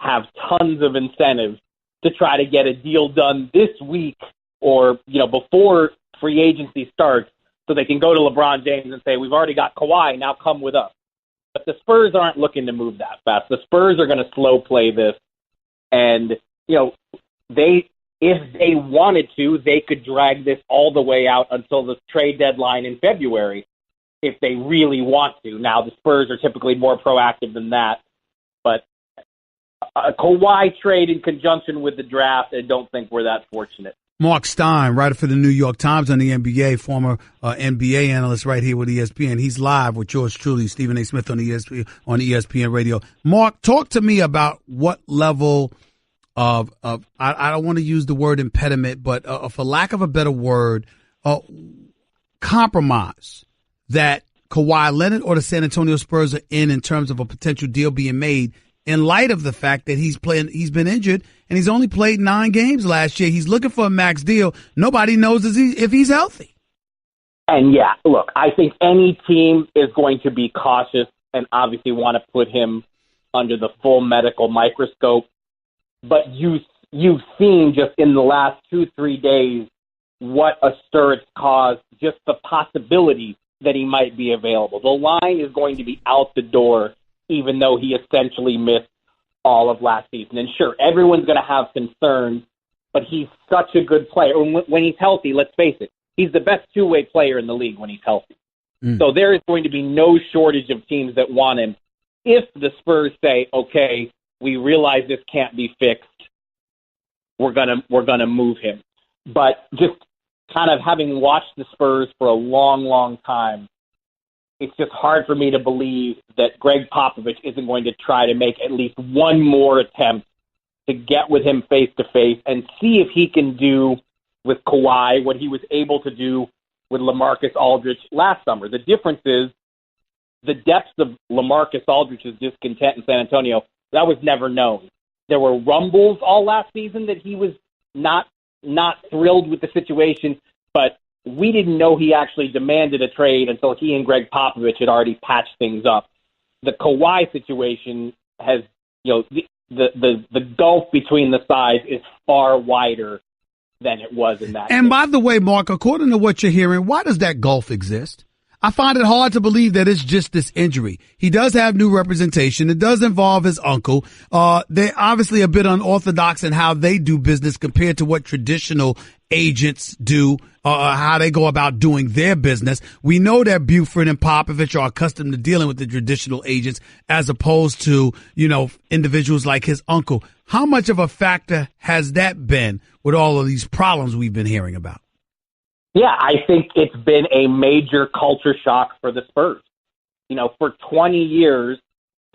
have tons of incentives to try to get a deal done this week or, before free agency starts, so they can go to LeBron James and say, we've already got Kawhi, now come with us. But the Spurs aren't looking to move that fast. The Spurs are going to slow play this. And, if they wanted to, they could drag this all the way out until the trade deadline in February if they really want to. Now, the Spurs are typically more proactive than that. But a Kawhi trade in conjunction with the draft, I don't think we're that fortunate. Marc Stein, writer for the New York Times on the NBA, former NBA analyst right here with ESPN. He's live with yours truly, Stephen A. Smith on ESPN Radio. Mark, talk to me about what level of I don't want to use the word impediment, but for lack of a better word, compromise that Kawhi Leonard or the San Antonio Spurs are in terms of a potential deal being made in light of the fact that he's been injured and he's only played 9 games last year. He's looking for a max deal. Nobody knows if he's healthy. And yeah, look, I think any team is going to be cautious and obviously want to put him under the full medical microscope. But you've seen just in the last 2-3 days what a stir it's caused, just the possibility that he might be available. The line is going to be out the door, even though he essentially missed all of last season. And sure, everyone's going to have concerns, but he's such a good player. When he's healthy, let's face it, he's the best two-way player in the league when he's healthy. So there is going to be no shortage of teams that want him. If the Spurs say, okay, we realize this can't be fixed, we're gonna move him. But just kind of having watched the Spurs for a long, long time, it's just hard for me to believe that Greg Popovich isn't going to try to make at least one more attempt to get with him face-to-face and see if he can do with Kawhi what he was able to do with LaMarcus Aldridge last summer. The difference is the depths of LaMarcus Aldridge's discontent in San Antonio, that was never known. There were rumbles all last season that he was not thrilled with the situation, but we didn't know he actually demanded a trade until he and Greg Popovich had already patched things up. The Kawhi situation has, the gulf between the sides is far wider than it was in that. And by the way, Mark, according to what you're hearing, why does that gulf exist? I find it hard to believe that it's just this injury. He does have new representation. It does involve his uncle. They're obviously a bit unorthodox in how they do business compared to what traditional agents do, how they go about doing their business. We know that Buford and Popovich are accustomed to dealing with the traditional agents as opposed to, individuals like his uncle. How much of a factor has that been with all of these problems we've been hearing about? Yeah, I think it's been a major culture shock for the Spurs. For 20 years,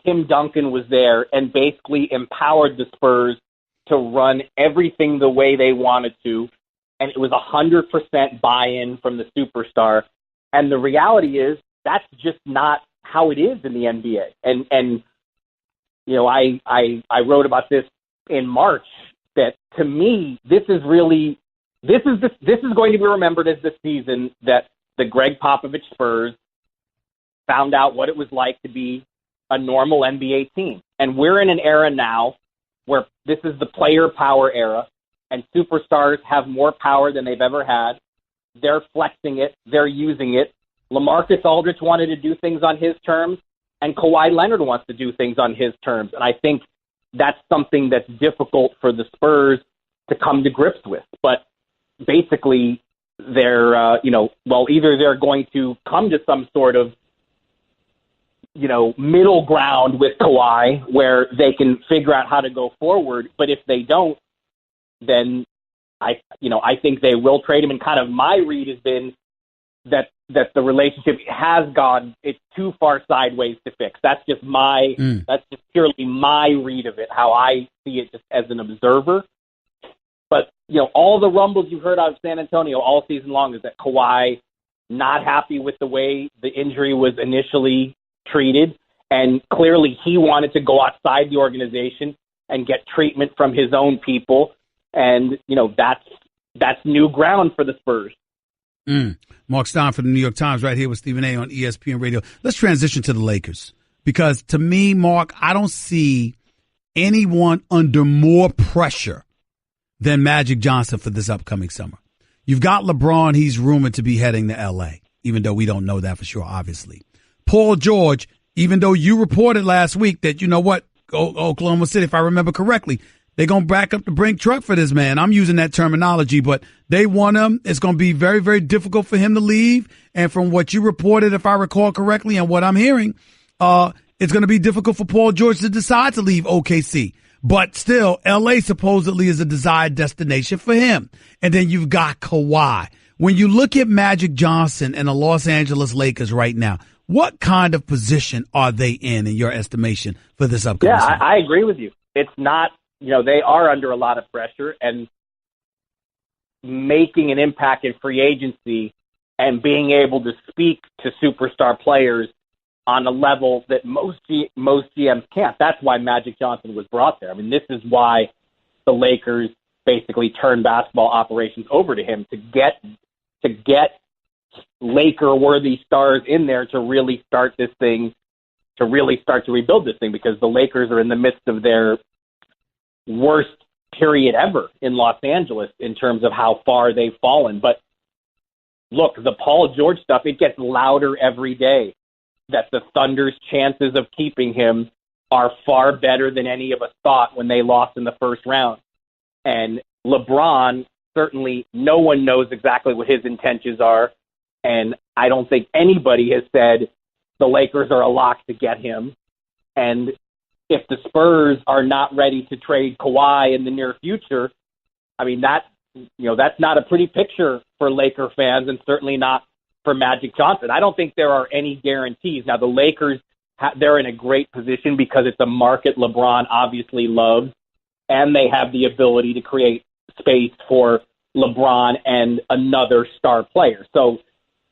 Tim Duncan was there and basically empowered the Spurs to run everything the way they wanted to, and it was 100% buy-in from the superstar. And the reality is that's just not how it is in the NBA. And I wrote about this in March that to me this is going to be remembered as the season that the Greg Popovich Spurs found out what it was like to be a normal NBA team. And we're in an era now where this is the player power era, and superstars have more power than they've ever had. They're flexing it. They're using it. LaMarcus Aldridge wanted to do things on his terms, and Kawhi Leonard wants to do things on his terms. And I think that's something that's difficult for the Spurs to come to grips with. But basically, they're, either they're going to come to some sort of, middle ground with Kawhi where they can figure out how to go forward. But if they don't, then I think they will trade him. And kind of my read has been that the relationship has gone, it's too far sideways to fix. That's just that's just purely my read of it, how I see it just as an observer. But, all the rumbles you've heard out of San Antonio all season long is that Kawhi not happy with the way the injury was initially treated. And clearly he wanted to go outside the organization and get treatment from his own people. And, that's new ground for the Spurs. Marc Stein for the New York Times right here with Stephen A. on ESPN Radio. Let's transition to the Lakers. Because to me, Mark, I don't see anyone under more pressure than Magic Johnson for this upcoming summer. You've got LeBron. He's rumored to be heading to L.A., even though we don't know that for sure, obviously. Paul George, even though you reported last week that, you know what, Oklahoma City, if I remember correctly, they're going to back up the brink truck for this man. I'm using that terminology, but they want him. It's going to be very, very difficult for him to leave. And from what you reported, if I recall correctly, and what I'm hearing, it's going to be difficult for Paul George to decide to leave OKC. But still, L.A. supposedly is a desired destination for him. And then you've got Kawhi. When you look at Magic Johnson and the Los Angeles Lakers right now, what kind of position are they in your estimation, for this upcoming season? I agree with you. It's not, they are under a lot of pressure, and making an impact in free agency and being able to speak to superstar players on a level that most GMs can't. That's why Magic Johnson was brought there. I mean, this is why the Lakers basically turned basketball operations over to him, to get Laker-worthy stars in there to really start this thing, to really start to rebuild this thing, because the Lakers are in the midst of their worst period ever in Los Angeles in terms of how far they've fallen. But look, the Paul George stuff, it gets louder every day, that the Thunder's chances of keeping him are far better than any of us thought when they lost in the first round. And LeBron, certainly no one knows exactly what his intentions are, and I don't think anybody has said the Lakers are a lock to get him. And if the Spurs are not ready to trade Kawhi in the near future, I mean, that's not a pretty picture for Laker fans, and certainly not for Magic Johnson. I don't think there are any guarantees. Now, the Lakers, they're in a great position because it's a market LeBron obviously loves, and they have the ability to create space for LeBron and another star player. So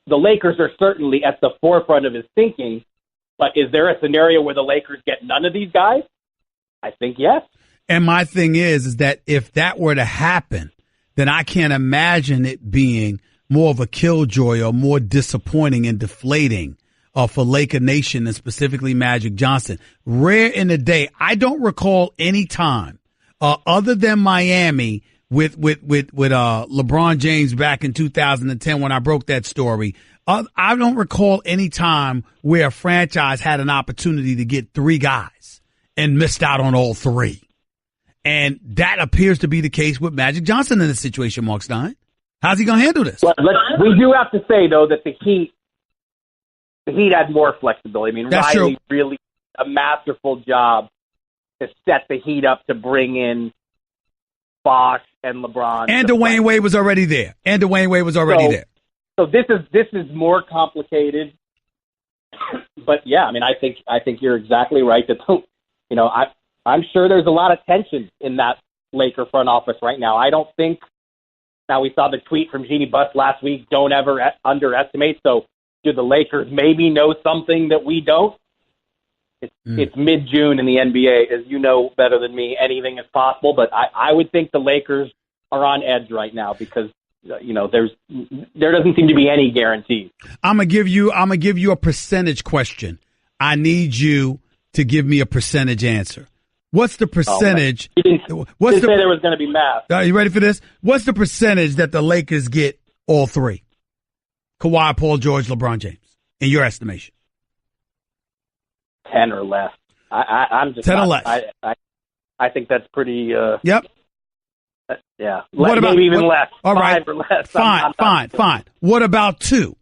the Lakers are certainly at the forefront of his thinking, but is there a scenario where the Lakers get none of these guys? I think yes. And my thing is that if that were to happen, then I can't imagine it being more of a killjoy or more disappointing and deflating for Laker Nation, and specifically Magic Johnson. Rare in the day, I don't recall any time other than Miami with LeBron James back in 2010 when I broke that story. I don't recall any time where a franchise had an opportunity to get three guys and missed out on all three. And that appears to be the case with Magic Johnson in this situation, Marc Stein. How's he going to handle this? Well, we do have to say, though, that the Heat had more flexibility. I mean, That's Riley true. really a masterful job to set the Heat up to bring in Bosh and LeBron. And Dwayne Wade was already there. There. So this is more complicated. But yeah, I mean, I think you're exactly right. That I'm sure there's a lot of tension in that Laker front office right now. I don't think. Now, we saw the tweet from Jeannie Buss last week, don't ever underestimate. So do the Lakers maybe know something that we don't? It's mid-June in the NBA. As you know better than me, anything is possible. But I would think the Lakers are on edge right now because, there doesn't seem to be any guarantees. I'm gonna give you a percentage question. I need you to give me a percentage answer. What's the percentage? You didn't say there was going to be math. Are you ready for this? What's the percentage that the Lakers get all three? Kawhi, Paul George, LeBron James, in your estimation? 10 or less. I'm just 10 or less. I think that's pretty. Yep. Yeah. Maybe even less. All right. 5 or less. Fine. What about two?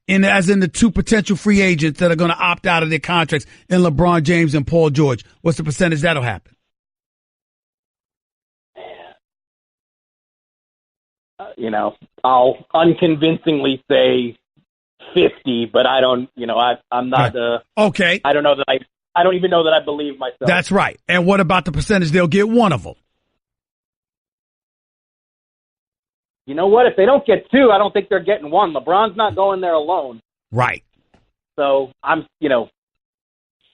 As in the two potential free agents that are going to opt out of their contracts in LeBron James and Paul George. What's the percentage that'll happen? I'll unconvincingly say 50, but I don't, I'm not, okay. I don't know that I don't even know that I believe myself. That's right. And what about the percentage they'll get one of them? You know what? If they don't get two, I don't think they're getting one. LeBron's not going there alone. Right. So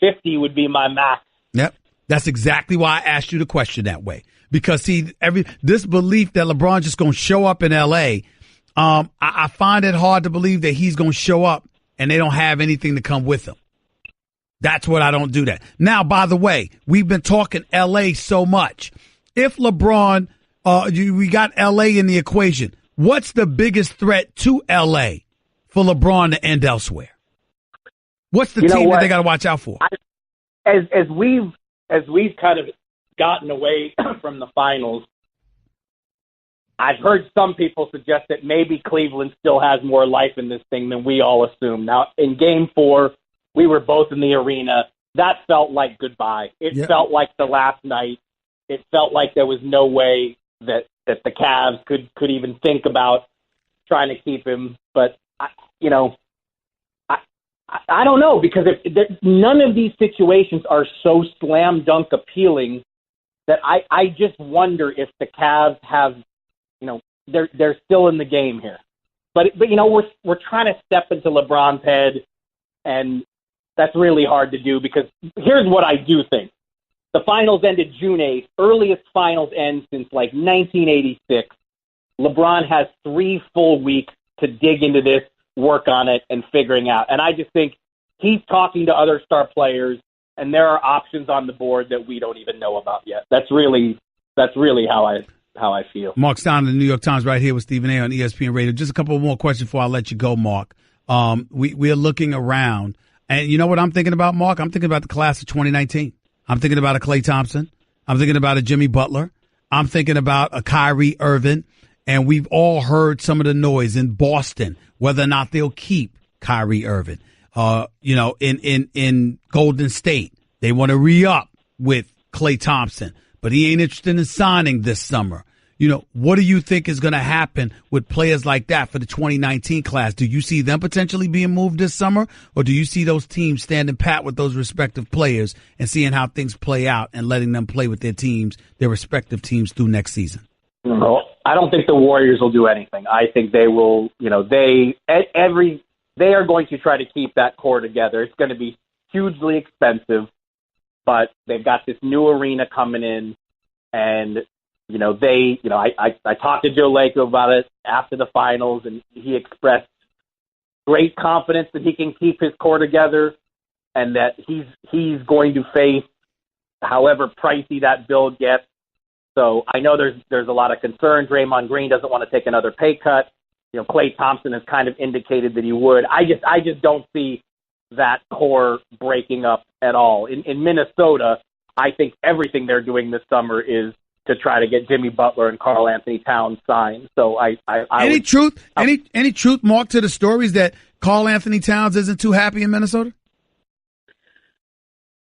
50 would be my max. Yep. That's exactly why I asked you the question that way. Because this belief that LeBron's just going to show up in L.A., I find it hard to believe that he's going to show up and they don't have anything to come with him. That's what I don't do that. Now, by the way, we've been talking L.A. so much. If LeBron, we got L.A. in the equation, what's the biggest threat to L.A. for LeBron to end elsewhere? What's the team that they got to watch out for? As we've kind of gotten away from the finals, I've heard some people suggest that maybe Cleveland still has more life in this thing than we all assume. Now, in Game 4, we were both in the arena. That felt like goodbye. It felt like the last night. It felt like there was no way that the Cavs could even think about trying to keep him. But, I don't know, because none of these situations are so slam dunk appealing that I just wonder if the Cavs have, they're still in the game here. But we're trying to step into LeBron's head, and that's really hard to do, because here's what I do think. The finals ended June 8th, earliest finals end since 1986. LeBron has 3 full weeks to dig into this, work on it, and figuring out. And I just think he's talking to other star players, and there are options on the board that we don't even know about yet. That's really how I feel. Marc Stein of the New York Times right here with Stephen A. on ESPN Radio. Just a couple more questions before I let you go, Marc. We are looking around, and you know what I'm thinking about, Marc? I'm thinking about the class of 2019. I'm thinking about a Klay Thompson. I'm thinking about a Jimmy Butler. I'm thinking about a Kyrie Irving. And we've all heard some of the noise in Boston, whether or not they'll keep Kyrie Irving. In Golden State, they want to re-up with Klay Thompson, but he ain't interested in signing this summer. What do you think is going to happen with players like that for the 2019 class? Do you see them potentially being moved this summer, or do you see those teams standing pat with those respective players and seeing how things play out and letting them play with their respective teams through next season? Well, I don't think the Warriors will do anything. I think they will, they are going to try to keep that core together. It's going to be hugely expensive, but they've got this new arena coming in, and I talked to Joe Lacob about it after the finals, and he expressed great confidence that he can keep his core together, and that he's going to face however pricey that build gets. So I know there's a lot of concern. Draymond Green doesn't want to take another pay cut. Klay Thompson has kind of indicated that he would. I just don't see that core breaking up at all. In Minnesota, I think everything they're doing this summer is to try to get Jimmy Butler and Karl Anthony Towns signed. So any truth, Marc, to the stories that Karl Anthony Towns isn't too happy in Minnesota?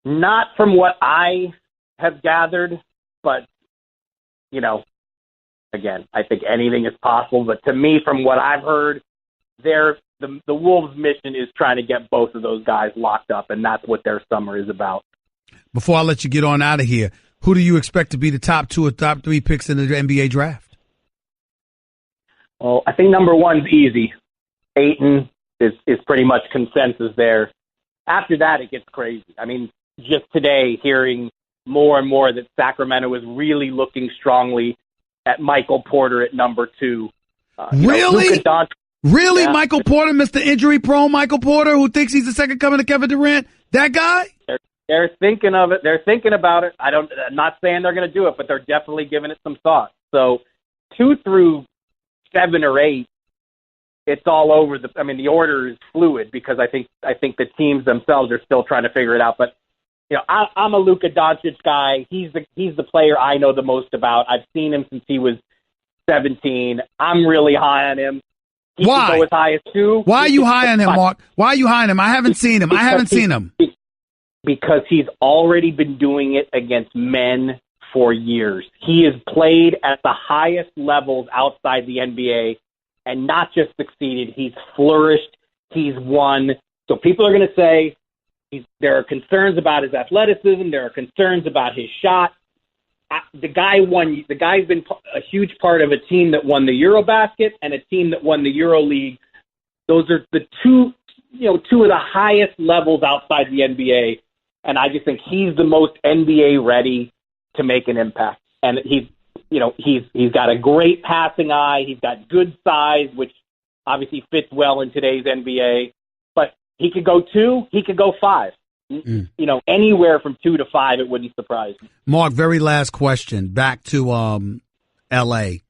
Not from what I have gathered, but again, I think anything is possible. But to me, from what I've heard, the Wolves' mission is trying to get both of those guys locked up, and that's what their summer is about. Before I let you get on out of here, who do you expect to be the top 2 or top 3 picks in the NBA draft? Well, I think number 1's easy. Ayton is pretty much consensus there. After that, it gets crazy. I mean, just today, hearing more and more that Sacramento is really looking strongly at Michael Porter at number 2. Really? Really? Yeah. Michael Porter, Mr. Injury-prone Michael Porter, who thinks he's the second coming of Kevin Durant? That guy? They're thinking of it. They're thinking about it. I'm not saying they're going to do it, but they're definitely giving it some thought. So 2 through 7 or 8, it's all over. The order is fluid, because I think the teams themselves are still trying to figure it out. But I'm a Luka Doncic guy. He's the player I know the most about. I've seen him since he was 17. I'm really high on him. He Why? can go as high as 2. Why are you high on him, Marc? Why are you high on him? I haven't seen him. Because he's already been doing it against men for years. He has played at the highest levels outside the NBA and not just succeeded. He's flourished. He's won. So people are going to say there are concerns about his athleticism. There are concerns about his shot. The guy won. The guy's been a huge part of a team that won the Eurobasket and a team that won the EuroLeague. Those are the two of the highest levels outside the NBA. And I just think he's the most NBA ready to make an impact. And he's got a great passing eye. He's got good size, which obviously fits well in today's NBA. But he could go 2. He could go 5. Anywhere from 2 to 5, it wouldn't surprise me. Marc, very last question. Back to L.A.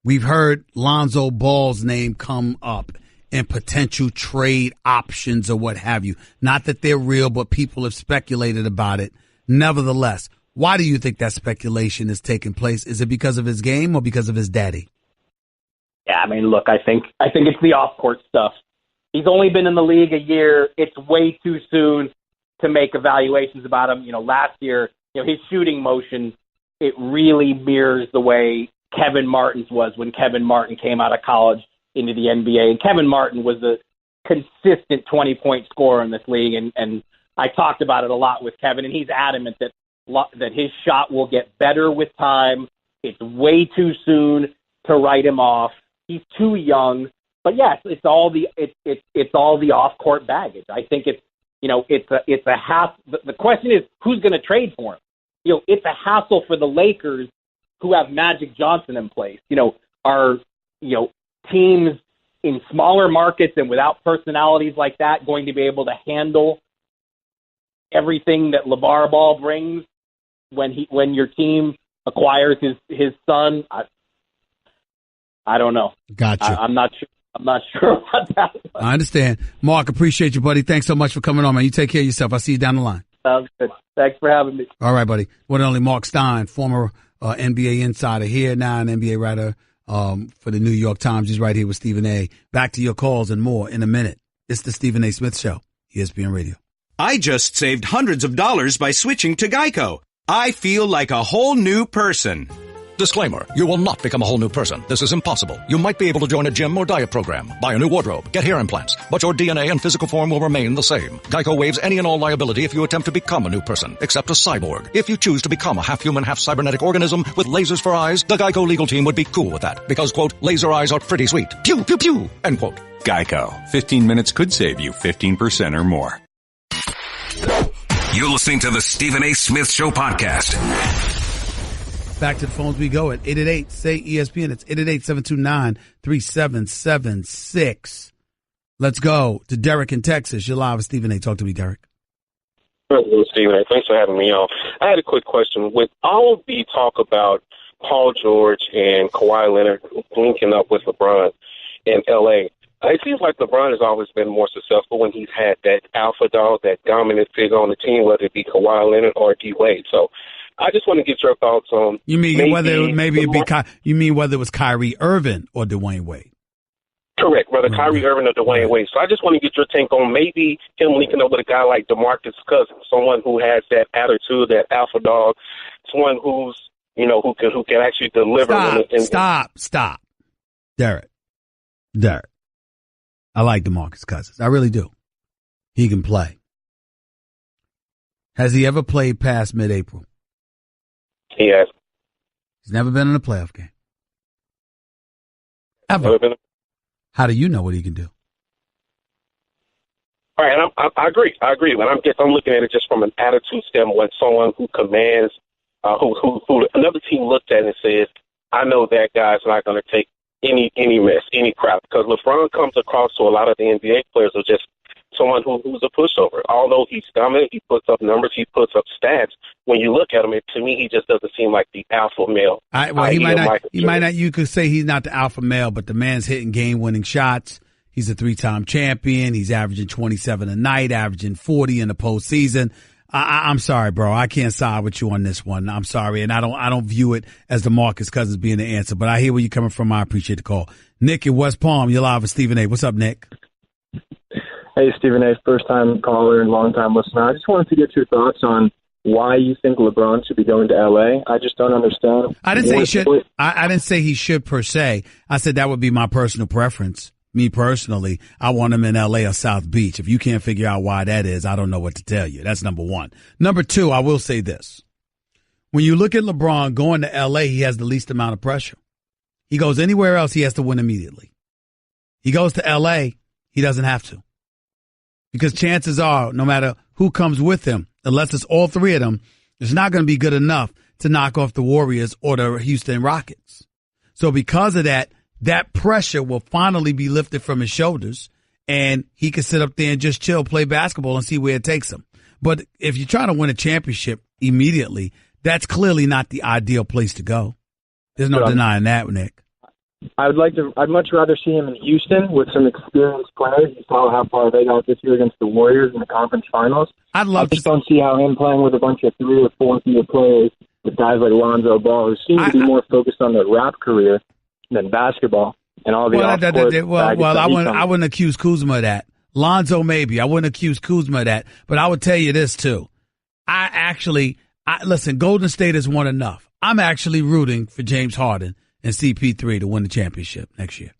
We've heard Lonzo Ball's name come up and potential trade options or what have you. Not that they're real, but people have speculated about it. Nevertheless, why do you think that speculation is taking place? Is it because of his game or because of his daddy? Yeah, I mean, look, I think it's the off-court stuff. He's only been in the league a year. It's way too soon to make evaluations about him. Last year, his shooting motion, it really mirrors the way Kevin Martin's was when Kevin Martin came out of college into the NBA. And Kevin Martin was a consistent 20-point scorer in this league. And I talked about it a lot with Kevin, and he's adamant that his shot will get better with time. It's way too soon to write him off. He's too young. But yes, it's all the off-court baggage. I think it's a hassle. The question is, who's going to trade for him? It's a hassle for the Lakers who have Magic Johnson in place. Are teams in smaller markets and without personalities like that going to be able to handle everything that LeVar Ball brings when your team acquires his son? I don't know. Gotcha. I'm not sure about that. I understand. Mark, appreciate you, buddy. Thanks so much for coming on, man. You take care of yourself. I'll see you down the line. Sounds good. Thanks for having me. All right, buddy. One and only Marc Stein, former NBA insider here, now an NBA writer for the New York Times. He's right here with Stephen A. Back to your calls and more in a minute. It's the Stephen A. Smith Show, ESPN Radio. I just saved hundreds of dollars by switching to Geico. I feel like a whole new person. Disclaimer, you will not become a whole new person. This is impossible. You might be able to join a gym or diet program, buy a new wardrobe, get hair implants, but your DNA and physical form will remain the same. Geico waives any and all liability if you attempt to become a new person, except a cyborg. If you choose to become a half-human, half-cybernetic organism with lasers for eyes, the Geico legal team would be cool with that because, quote, laser eyes are pretty sweet. Pew, pew, pew, end quote. Geico. 15 minutes could save you 15% or more. You're listening to the Stephen A. Smith Show podcast. Back to the phones we go at 888-SAY-ESPN. It's 888-729-3776. Let's go to Derek in Texas. You're live with Stephen A. Talk to me, Derek. President Stephen A. Thanks for having me on. I had a quick question. With all of the talk about Paul George and Kawhi Leonard linking up with LeBron in L.A., it seems like LeBron has always been more successful when he's had that alpha dog, that dominant figure on the team, whether it be Kawhi Leonard or D. Wade. So I just want to get your thoughts on. You mean whether it was Kyrie Irving or Dwayne Wade? Correct, whether Kyrie Irving or Dwayne Wade. So I just want to get your take on maybe him linking up with a guy like DeMarcus Cousins, someone who has that attitude, that alpha dog, someone who can actually deliver. Stop, Derek. I like DeMarcus Cousins. I really do. He can play. Has he ever played past mid-April? He has. He's never been in a playoff game. Ever. How do you know what he can do? All right, and I agree. But I'm looking at it just from an attitude standpoint. Someone who commands, who another team looked at and says, "I know that guy's not going to take any mess, any crap." Because LeBron comes across to a lot of the NBA players as just someone who's a pushover. Although he's dominant, he puts up numbers, he puts up stats. When you look at him, to me, he just doesn't seem like the alpha male. He might not. You could say he's not the alpha male, but the man's hitting game-winning shots. He's a 3-time champion. He's averaging 27 a night, averaging 40 in the postseason. I'm sorry, bro. I can't side with you on this one. I'm sorry, and I don't view it as DeMarcus Cousins being the answer. But I hear where you're coming from. I appreciate the call. Nick in West Palm, you're live with Stephen A. What's up, Nick? Hey, Stephen A. First-time caller and long-time listener. I just wanted to get your thoughts on why you think LeBron should be going to L.A. I just don't understand. I didn't say he should. I didn't say he should per se. I said that would be my personal preference. Me personally, I want him in L.A. or South Beach. If you can't figure out why that is, I don't know what to tell you. That's number one. Number two, I will say this. When you look at LeBron going to L.A., he has the least amount of pressure. He goes anywhere else, he has to win immediately. He goes to L.A., he doesn't have to. Because chances are, no matter who comes with him, unless it's all three of them, it's not going to be good enough to knock off the Warriors or the Houston Rockets. So because of that, that pressure will finally be lifted from his shoulders, and he can sit up there and just chill, play basketball, and see where it takes him. But if you're trying to win a championship immediately, that's clearly not the ideal place to go. There's no denying that, Nick. I'd much rather see him in Houston with some experienced players. You saw how far they got this year against the Warriors in the conference finals. I just don't see how him playing with a bunch of 3- or 4th-year players with guys like Lonzo Ball, who seem to be more focused on their rap career than basketball and all the I wouldn't accuse Kuzma of that. Lonzo maybe. I wouldn't accuse Kuzma of that. But I would tell you this, too. Listen, Golden State has won enough. I'm actually rooting for James Harden and CP3 to win the championship next year.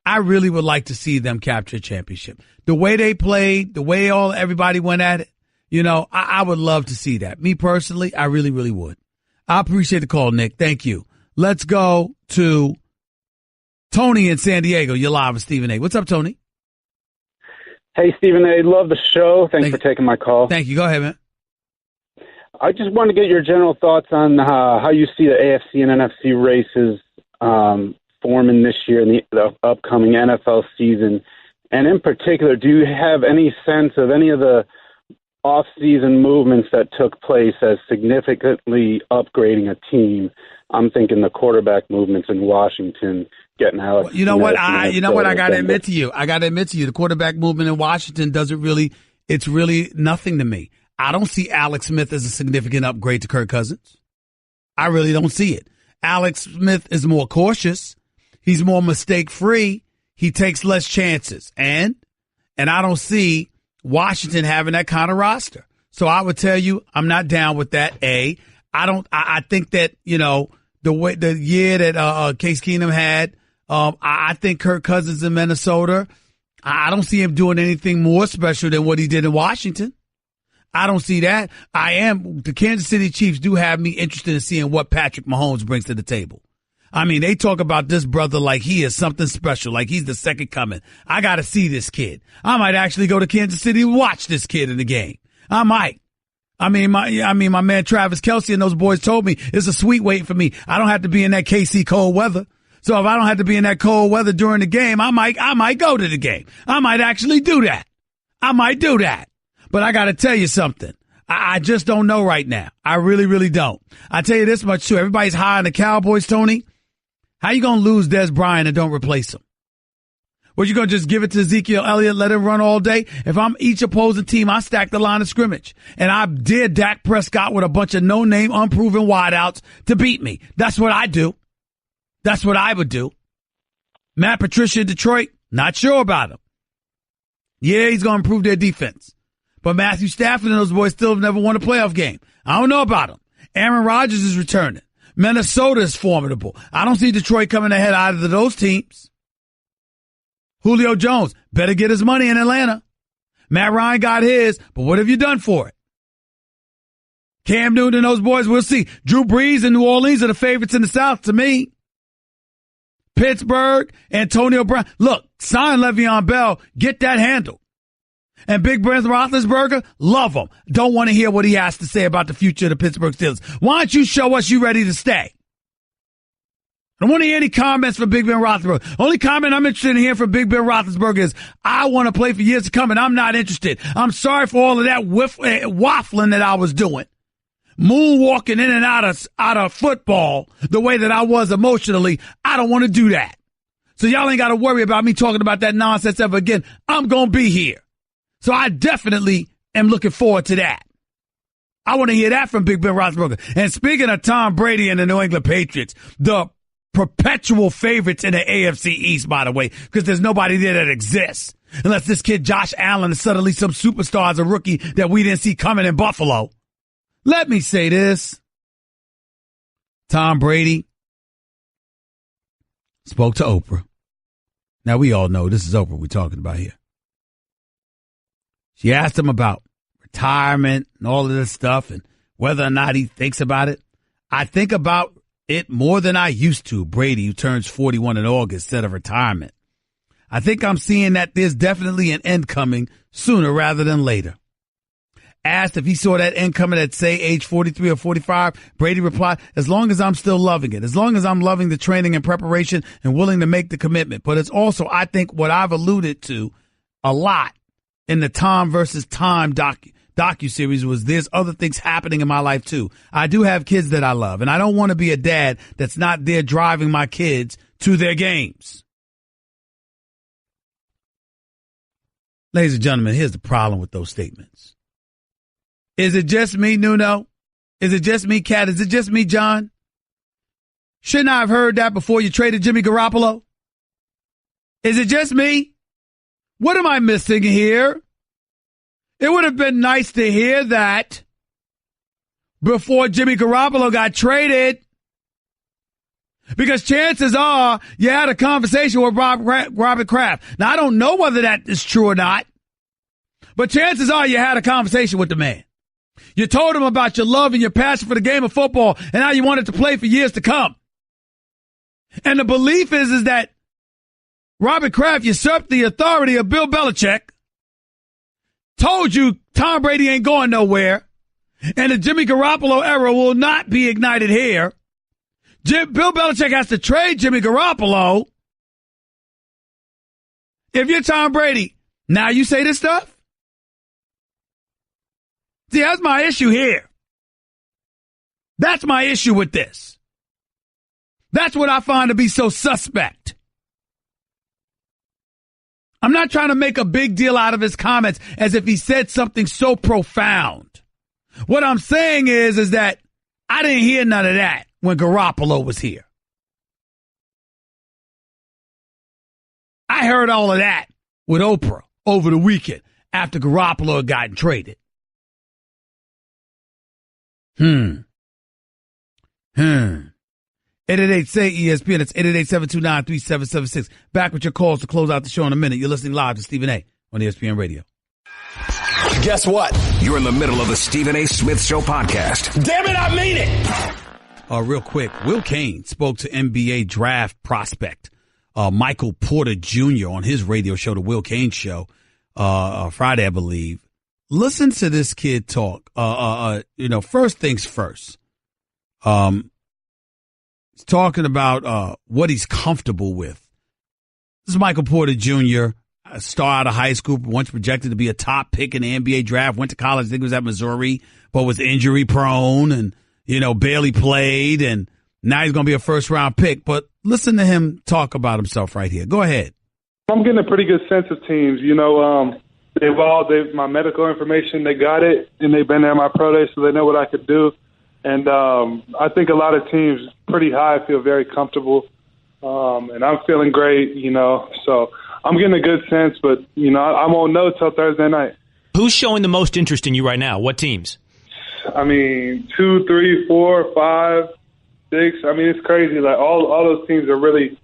I really would like to see them capture a championship. The way they played, the way everybody went at it, I would love to see that. Me personally, I really, really would. I appreciate the call, Nick. Thank you. Let's go to Tony in San Diego. You're live with Stephen A. What's up, Tony? Hey, Stephen A. Love the show. Thanks for taking my call. Thank you. Go ahead, man. I just wanted to get your general thoughts on how you see the AFC and NFC races forming this year in the upcoming NFL season. And in particular, do you have any sense of any of the off-season movements that took place as significantly upgrading a team? I'm thinking the quarterback movements in Washington, getting out. You know what? I got to admit to you. The quarterback movement in Washington it's really nothing to me. I don't see Alex Smith as a significant upgrade to Kirk Cousins. I really don't see it. Alex Smith is more cautious. He's more mistake-free. He takes less chances. And I don't see Washington having that kind of roster. So I would tell you, I'm not down with that. I think that, the year that Case Keenum had, I think Kirk Cousins in Minnesota, I don't see him doing anything more special than what he did in Washington. I don't see that. The Kansas City Chiefs do have me interested in seeing what Patrick Mahomes brings to the table. I mean, they talk about this brother like he is something special, like he's the second coming. I got to see this kid. I might actually go to Kansas City and watch this kid in the game. I might. My man Travis Kelce and those boys told me it's a sweet wait for me. I don't have to be in that KC cold weather. So if I don't have to be in that cold weather during the game, I might go to the game. I might actually do that. I might do that. But I got to tell you something. I just don't know right now. I really, really don't. I tell you this much, too. Everybody's high on the Cowboys, Tony. How you going to lose Des Bryant and don't replace him? What, you going to just give it to Ezekiel Elliott, let him run all day? If I'm each opposing team, I stack the line of scrimmage. And I dare Dak Prescott with a bunch of no-name, unproven wideouts to beat me. That's what I do. That's what I would do. Matt Patricia in Detroit, not sure about him. Yeah, he's going to improve their defense. But Matthew Stafford and those boys still have never won a playoff game. I don't know about him. Aaron Rodgers is returning. Minnesota is formidable. I don't see Detroit coming ahead either of those teams. Julio Jones better get his money in Atlanta. Matt Ryan got his, but what have you done for it? Cam Newton and those boys, we'll see. Drew Brees and New Orleans are the favorites in the South to me. Pittsburgh, Antonio Brown. Look, sign Le'Veon Bell. Get that handled. And Big Ben Roethlisberger, love him. Don't want to hear what he has to say about the future of the Pittsburgh Steelers. Why don't you show us you ready to stay? I don't want to hear any comments from Big Ben Roethlisberger. Only comment I'm interested in hearing from Big Ben Roethlisberger is, I want to play for years to come, and I'm not interested. I'm sorry for all of that waffling that I was doing. Moonwalking in and out of football the way that I was emotionally. I don't want to do that. So y'all ain't got to worry about me talking about that nonsense ever again. I'm going to be here. So I definitely am looking forward to that. I want to hear that from Big Ben Roethlisberger. And speaking of Tom Brady and the New England Patriots, the perpetual favorites in the AFC East, by the way, because there's nobody there that exists. Unless this kid Josh Allen is suddenly some superstar as a rookie that we didn't see coming in Buffalo. Let me say this. Tom Brady spoke to Oprah. Now, we all know this is Oprah we're talking about here. She asked him about retirement and all of this stuff and whether or not he thinks about it. I think about it more than I used to, Brady, who turns 41 in August, instead of retirement. I think I'm seeing that there's definitely an end coming sooner rather than later. Asked if he saw that end coming at, say, age 43 or 45, Brady replied, as long as I'm still loving it, as long as I'm loving the training and preparation and willing to make the commitment. But it's also, I think, what I've alluded to a lot in the Tom versus Time docuseries was there's other things happening in my life, too. I do have kids that I love, and I don't want to be a dad that's not there driving my kids to their games. Ladies and gentlemen, here's the problem with those statements. Is it just me, Nuno? Is it just me, Kat? Is it just me, John? Shouldn't I have heard that before you traded Jimmy Garoppolo? Is it just me? What am I missing here? It would have been nice to hear that before Jimmy Garoppolo got traded. Because chances are you had a conversation with Robert Kraft. Now, I don't know whether that is true or not, but chances are you had a conversation with the man. You told him about your love and your passion for the game of football and how you wanted to play for years to come. And the belief is that Robert Kraft usurped the authority of Bill Belichick, told you Tom Brady ain't going nowhere, and the Jimmy Garoppolo era will not be ignited here. Bill Belichick has to trade Jimmy Garoppolo. If you're Tom Brady, now you say this stuff? See, that's my issue here. That's my issue with this. That's what I find to be so suspect. I'm not trying to make a big deal out of his comments as if he said something so profound. What I'm saying is that I didn't hear none of that when Garoppolo was here. I heard all of that with Oprah over the weekend after Garoppolo had gotten traded. 888-SAY-ESPN. It's 888-729-3776. Back with your calls to close out the show in a minute. You're listening live to Stephen A. on ESPN Radio. Guess what? You're in the middle of the Stephen A. Smith Show podcast. Damn it, I mean it! Real quick, Will Cain spoke to NBA draft prospect Michael Porter Jr. on his radio show, The Will Cain Show, Friday, I believe. Listen to this kid talk. First things first. He's talking about what he's comfortable with. This is Michael Porter Jr., a star out of high school, once projected to be a top pick in the NBA draft, went to college, I think it was at Missouri, but was injury prone and, barely played, and now he's going to be a first-round pick. But listen to him talk about himself right here. Go ahead. I'm getting a pretty good sense of teams. They've my medical information, they got it, and they've been there my pro day, so they know what I could do. And I think a lot of teams pretty high feel very comfortable, and I'm feeling great, So I'm getting a good sense, but, I won't know till Thursday night. Who's showing the most interest in you right now? What teams? 2, 3, 4, 5, 6. It's crazy. Like all those teams are really,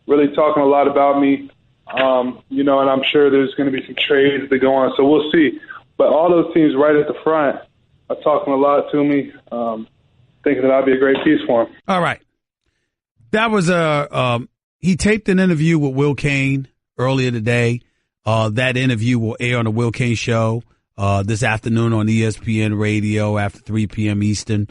really talking a lot about me. And I'm sure there's going to be some trades that go on, so we'll see. But all those teams right at the front are talking a lot to me, thinking that I'll be a great piece for them. All right. That was he taped an interview with Will Cain earlier today. That interview will air on the Will Cain Show this afternoon on ESPN Radio after 3 p.m. Eastern.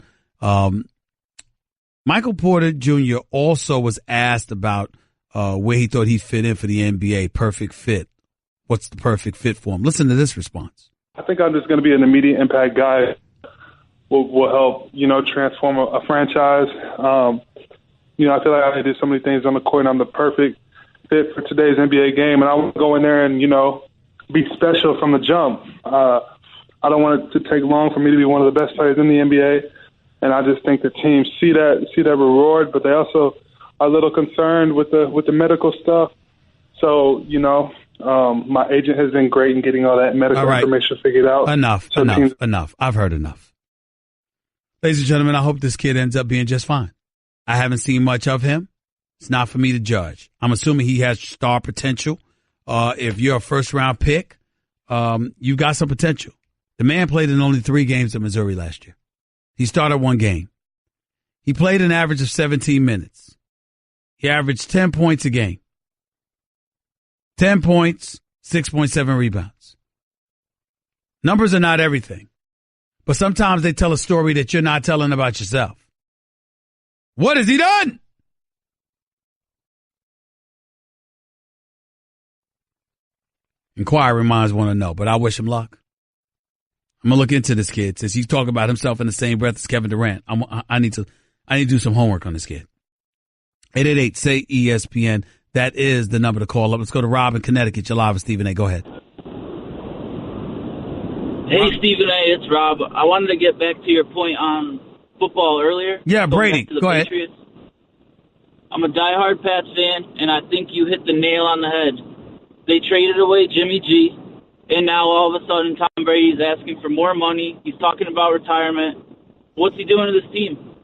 Michael Porter Jr. also was asked about where he thought he'd fit in for the NBA. Perfect fit. What's the perfect fit for him? Listen to this response. I think I'm just going to be an immediate impact guy. Will help, transform a franchise. I feel like I did so many things on the court, and I'm the perfect fit for today's NBA game. And I want to go in there and, be special from the jump. I don't want it to take long for me to be one of the best players in the NBA. And I just think the teams see that reward, but they also are a little concerned with the medical stuff. So, my agent has been great in getting all that medical information figured out. Enough. I've heard enough. Ladies and gentlemen, I hope this kid ends up being just fine. I haven't seen much of him. It's not for me to judge. I'm assuming he has star potential. If you're a first-round pick, you've got some potential. The man played in only 3 games at Missouri last year. He started 1 game. He played an average of 17 minutes. He averaged 10 points a game. 10 points, 6.7 rebounds. Numbers are not everything, but sometimes they tell a story that you're not telling about yourself. What has he done? Inquiring minds want to know, but I wish him luck. I'm going to look into this kid since he's talking about himself in the same breath as Kevin Durant. I need to do some homework on this kid. 888-SAY-ESPN. That is the number to call up. Let's go to Rob in Connecticut. You're live with Stephen A. Go ahead. Hey, Stephen A., it's Rob. I wanted to get back to your point on football earlier. Yeah, Brady, go ahead. I'm a diehard Pats fan, and I think you hit the nail on the head. They traded away Jimmy G, and now all of a sudden Tom Brady's asking for more money. He's talking about retirement. What's he doing to this team?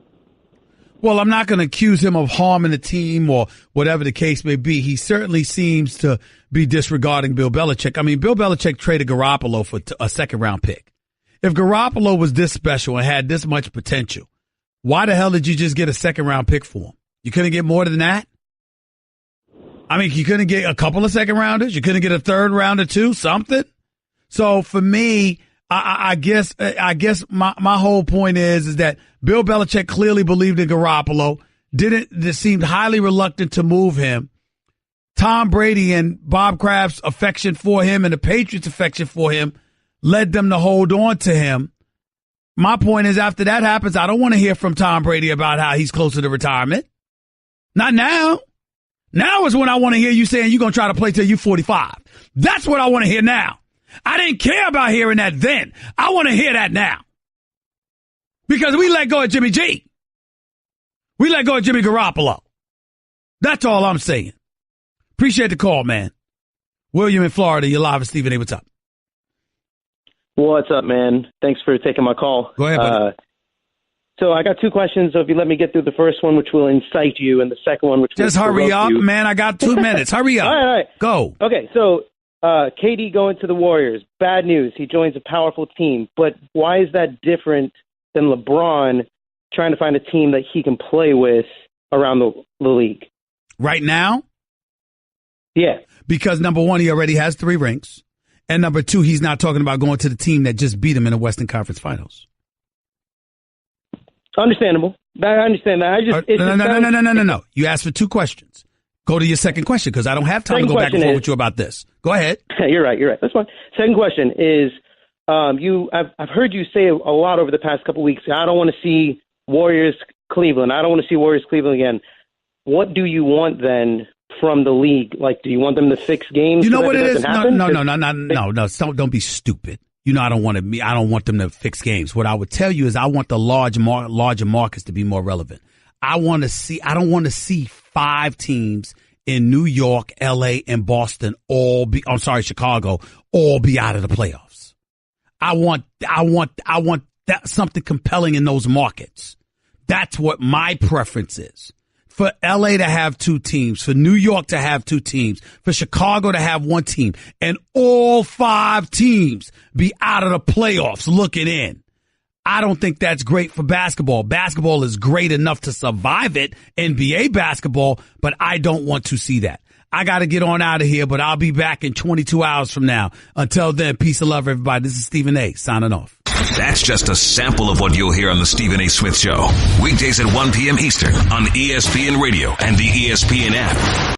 Well, I'm not going to accuse him of harming the team or whatever the case may be. He certainly seems to be disregarding Bill Belichick. I mean, Bill Belichick traded Garoppolo for a second-round pick. If Garoppolo was this special and had this much potential, why the hell did you just get a second-round pick for him? You couldn't get more than that? I mean, you couldn't get a couple of second-rounders? You couldn't get a third-rounder too? Something? So for me, I guess my whole point is that Bill Belichick clearly believed in Garoppolo, seemed highly reluctant to move him. Tom Brady and Bob Kraft's affection for him and the Patriots' affection for him led them to hold on to him. My point is, after that happens, I don't want to hear from Tom Brady about how he's closer to retirement. Not now. Now is when I want to hear you saying you're going to try to play till you're 45. That's what I want to hear now. I didn't care about hearing that then. I want to hear that now. Because we let go of Jimmy G. We let go of Jimmy Garoppolo. That's all I'm saying. Appreciate the call, man. William in Florida, you're live with Stephen A. What's up? What's up, man? Thanks for taking my call. Go ahead, buddy. So I got two questions. So if you let me get through the first one, which will incite you, and the second one, which will just hurry up, you. Man. I got 2 minutes. Hurry up. All right. Go. Okay, so KD going to the Warriors. Bad news. He joins a powerful team. But why is that different than LeBron trying to find a team that he can play with around the league? Right now? Yeah. Because, number one, he already has 3 rings. And number 2, he's not talking about going to the team that just beat him in the Western Conference Finals. Understandable. I understand that. No. You asked for 2 questions. Go to your second question because I don't have time to go back and forth with you about this. Go ahead. You're right. That's fine. Second question is, I've heard you say a lot over the past couple of weeks. I don't want to see Warriors Cleveland. I don't want to see Warriors Cleveland again. What do you want then from the league? Like, do you want them to fix games? You know what it is? No. Don't be stupid. You know, I don't want them to fix games. What I would tell you is I want the larger markets to be more relevant. I don't want to see 5 teams in New York, LA, and Boston Chicago all be out of the playoffs. I want that something compelling in those markets. That's what my preference is. For LA to have 2 teams, for New York to have 2 teams, for Chicago to have 1 team, and all 5 teams be out of the playoffs looking in. I don't think that's great for basketball. Basketball is great enough to survive it, NBA basketball, but I don't want to see that. I got to get on out of here, but I'll be back in 22 hours from now. Until then, peace and love, everybody. This is Stephen A. signing off. That's just a sample of what you'll hear on the Stephen A. Smith Show. Weekdays at 1 p.m. Eastern on ESPN Radio and the ESPN app.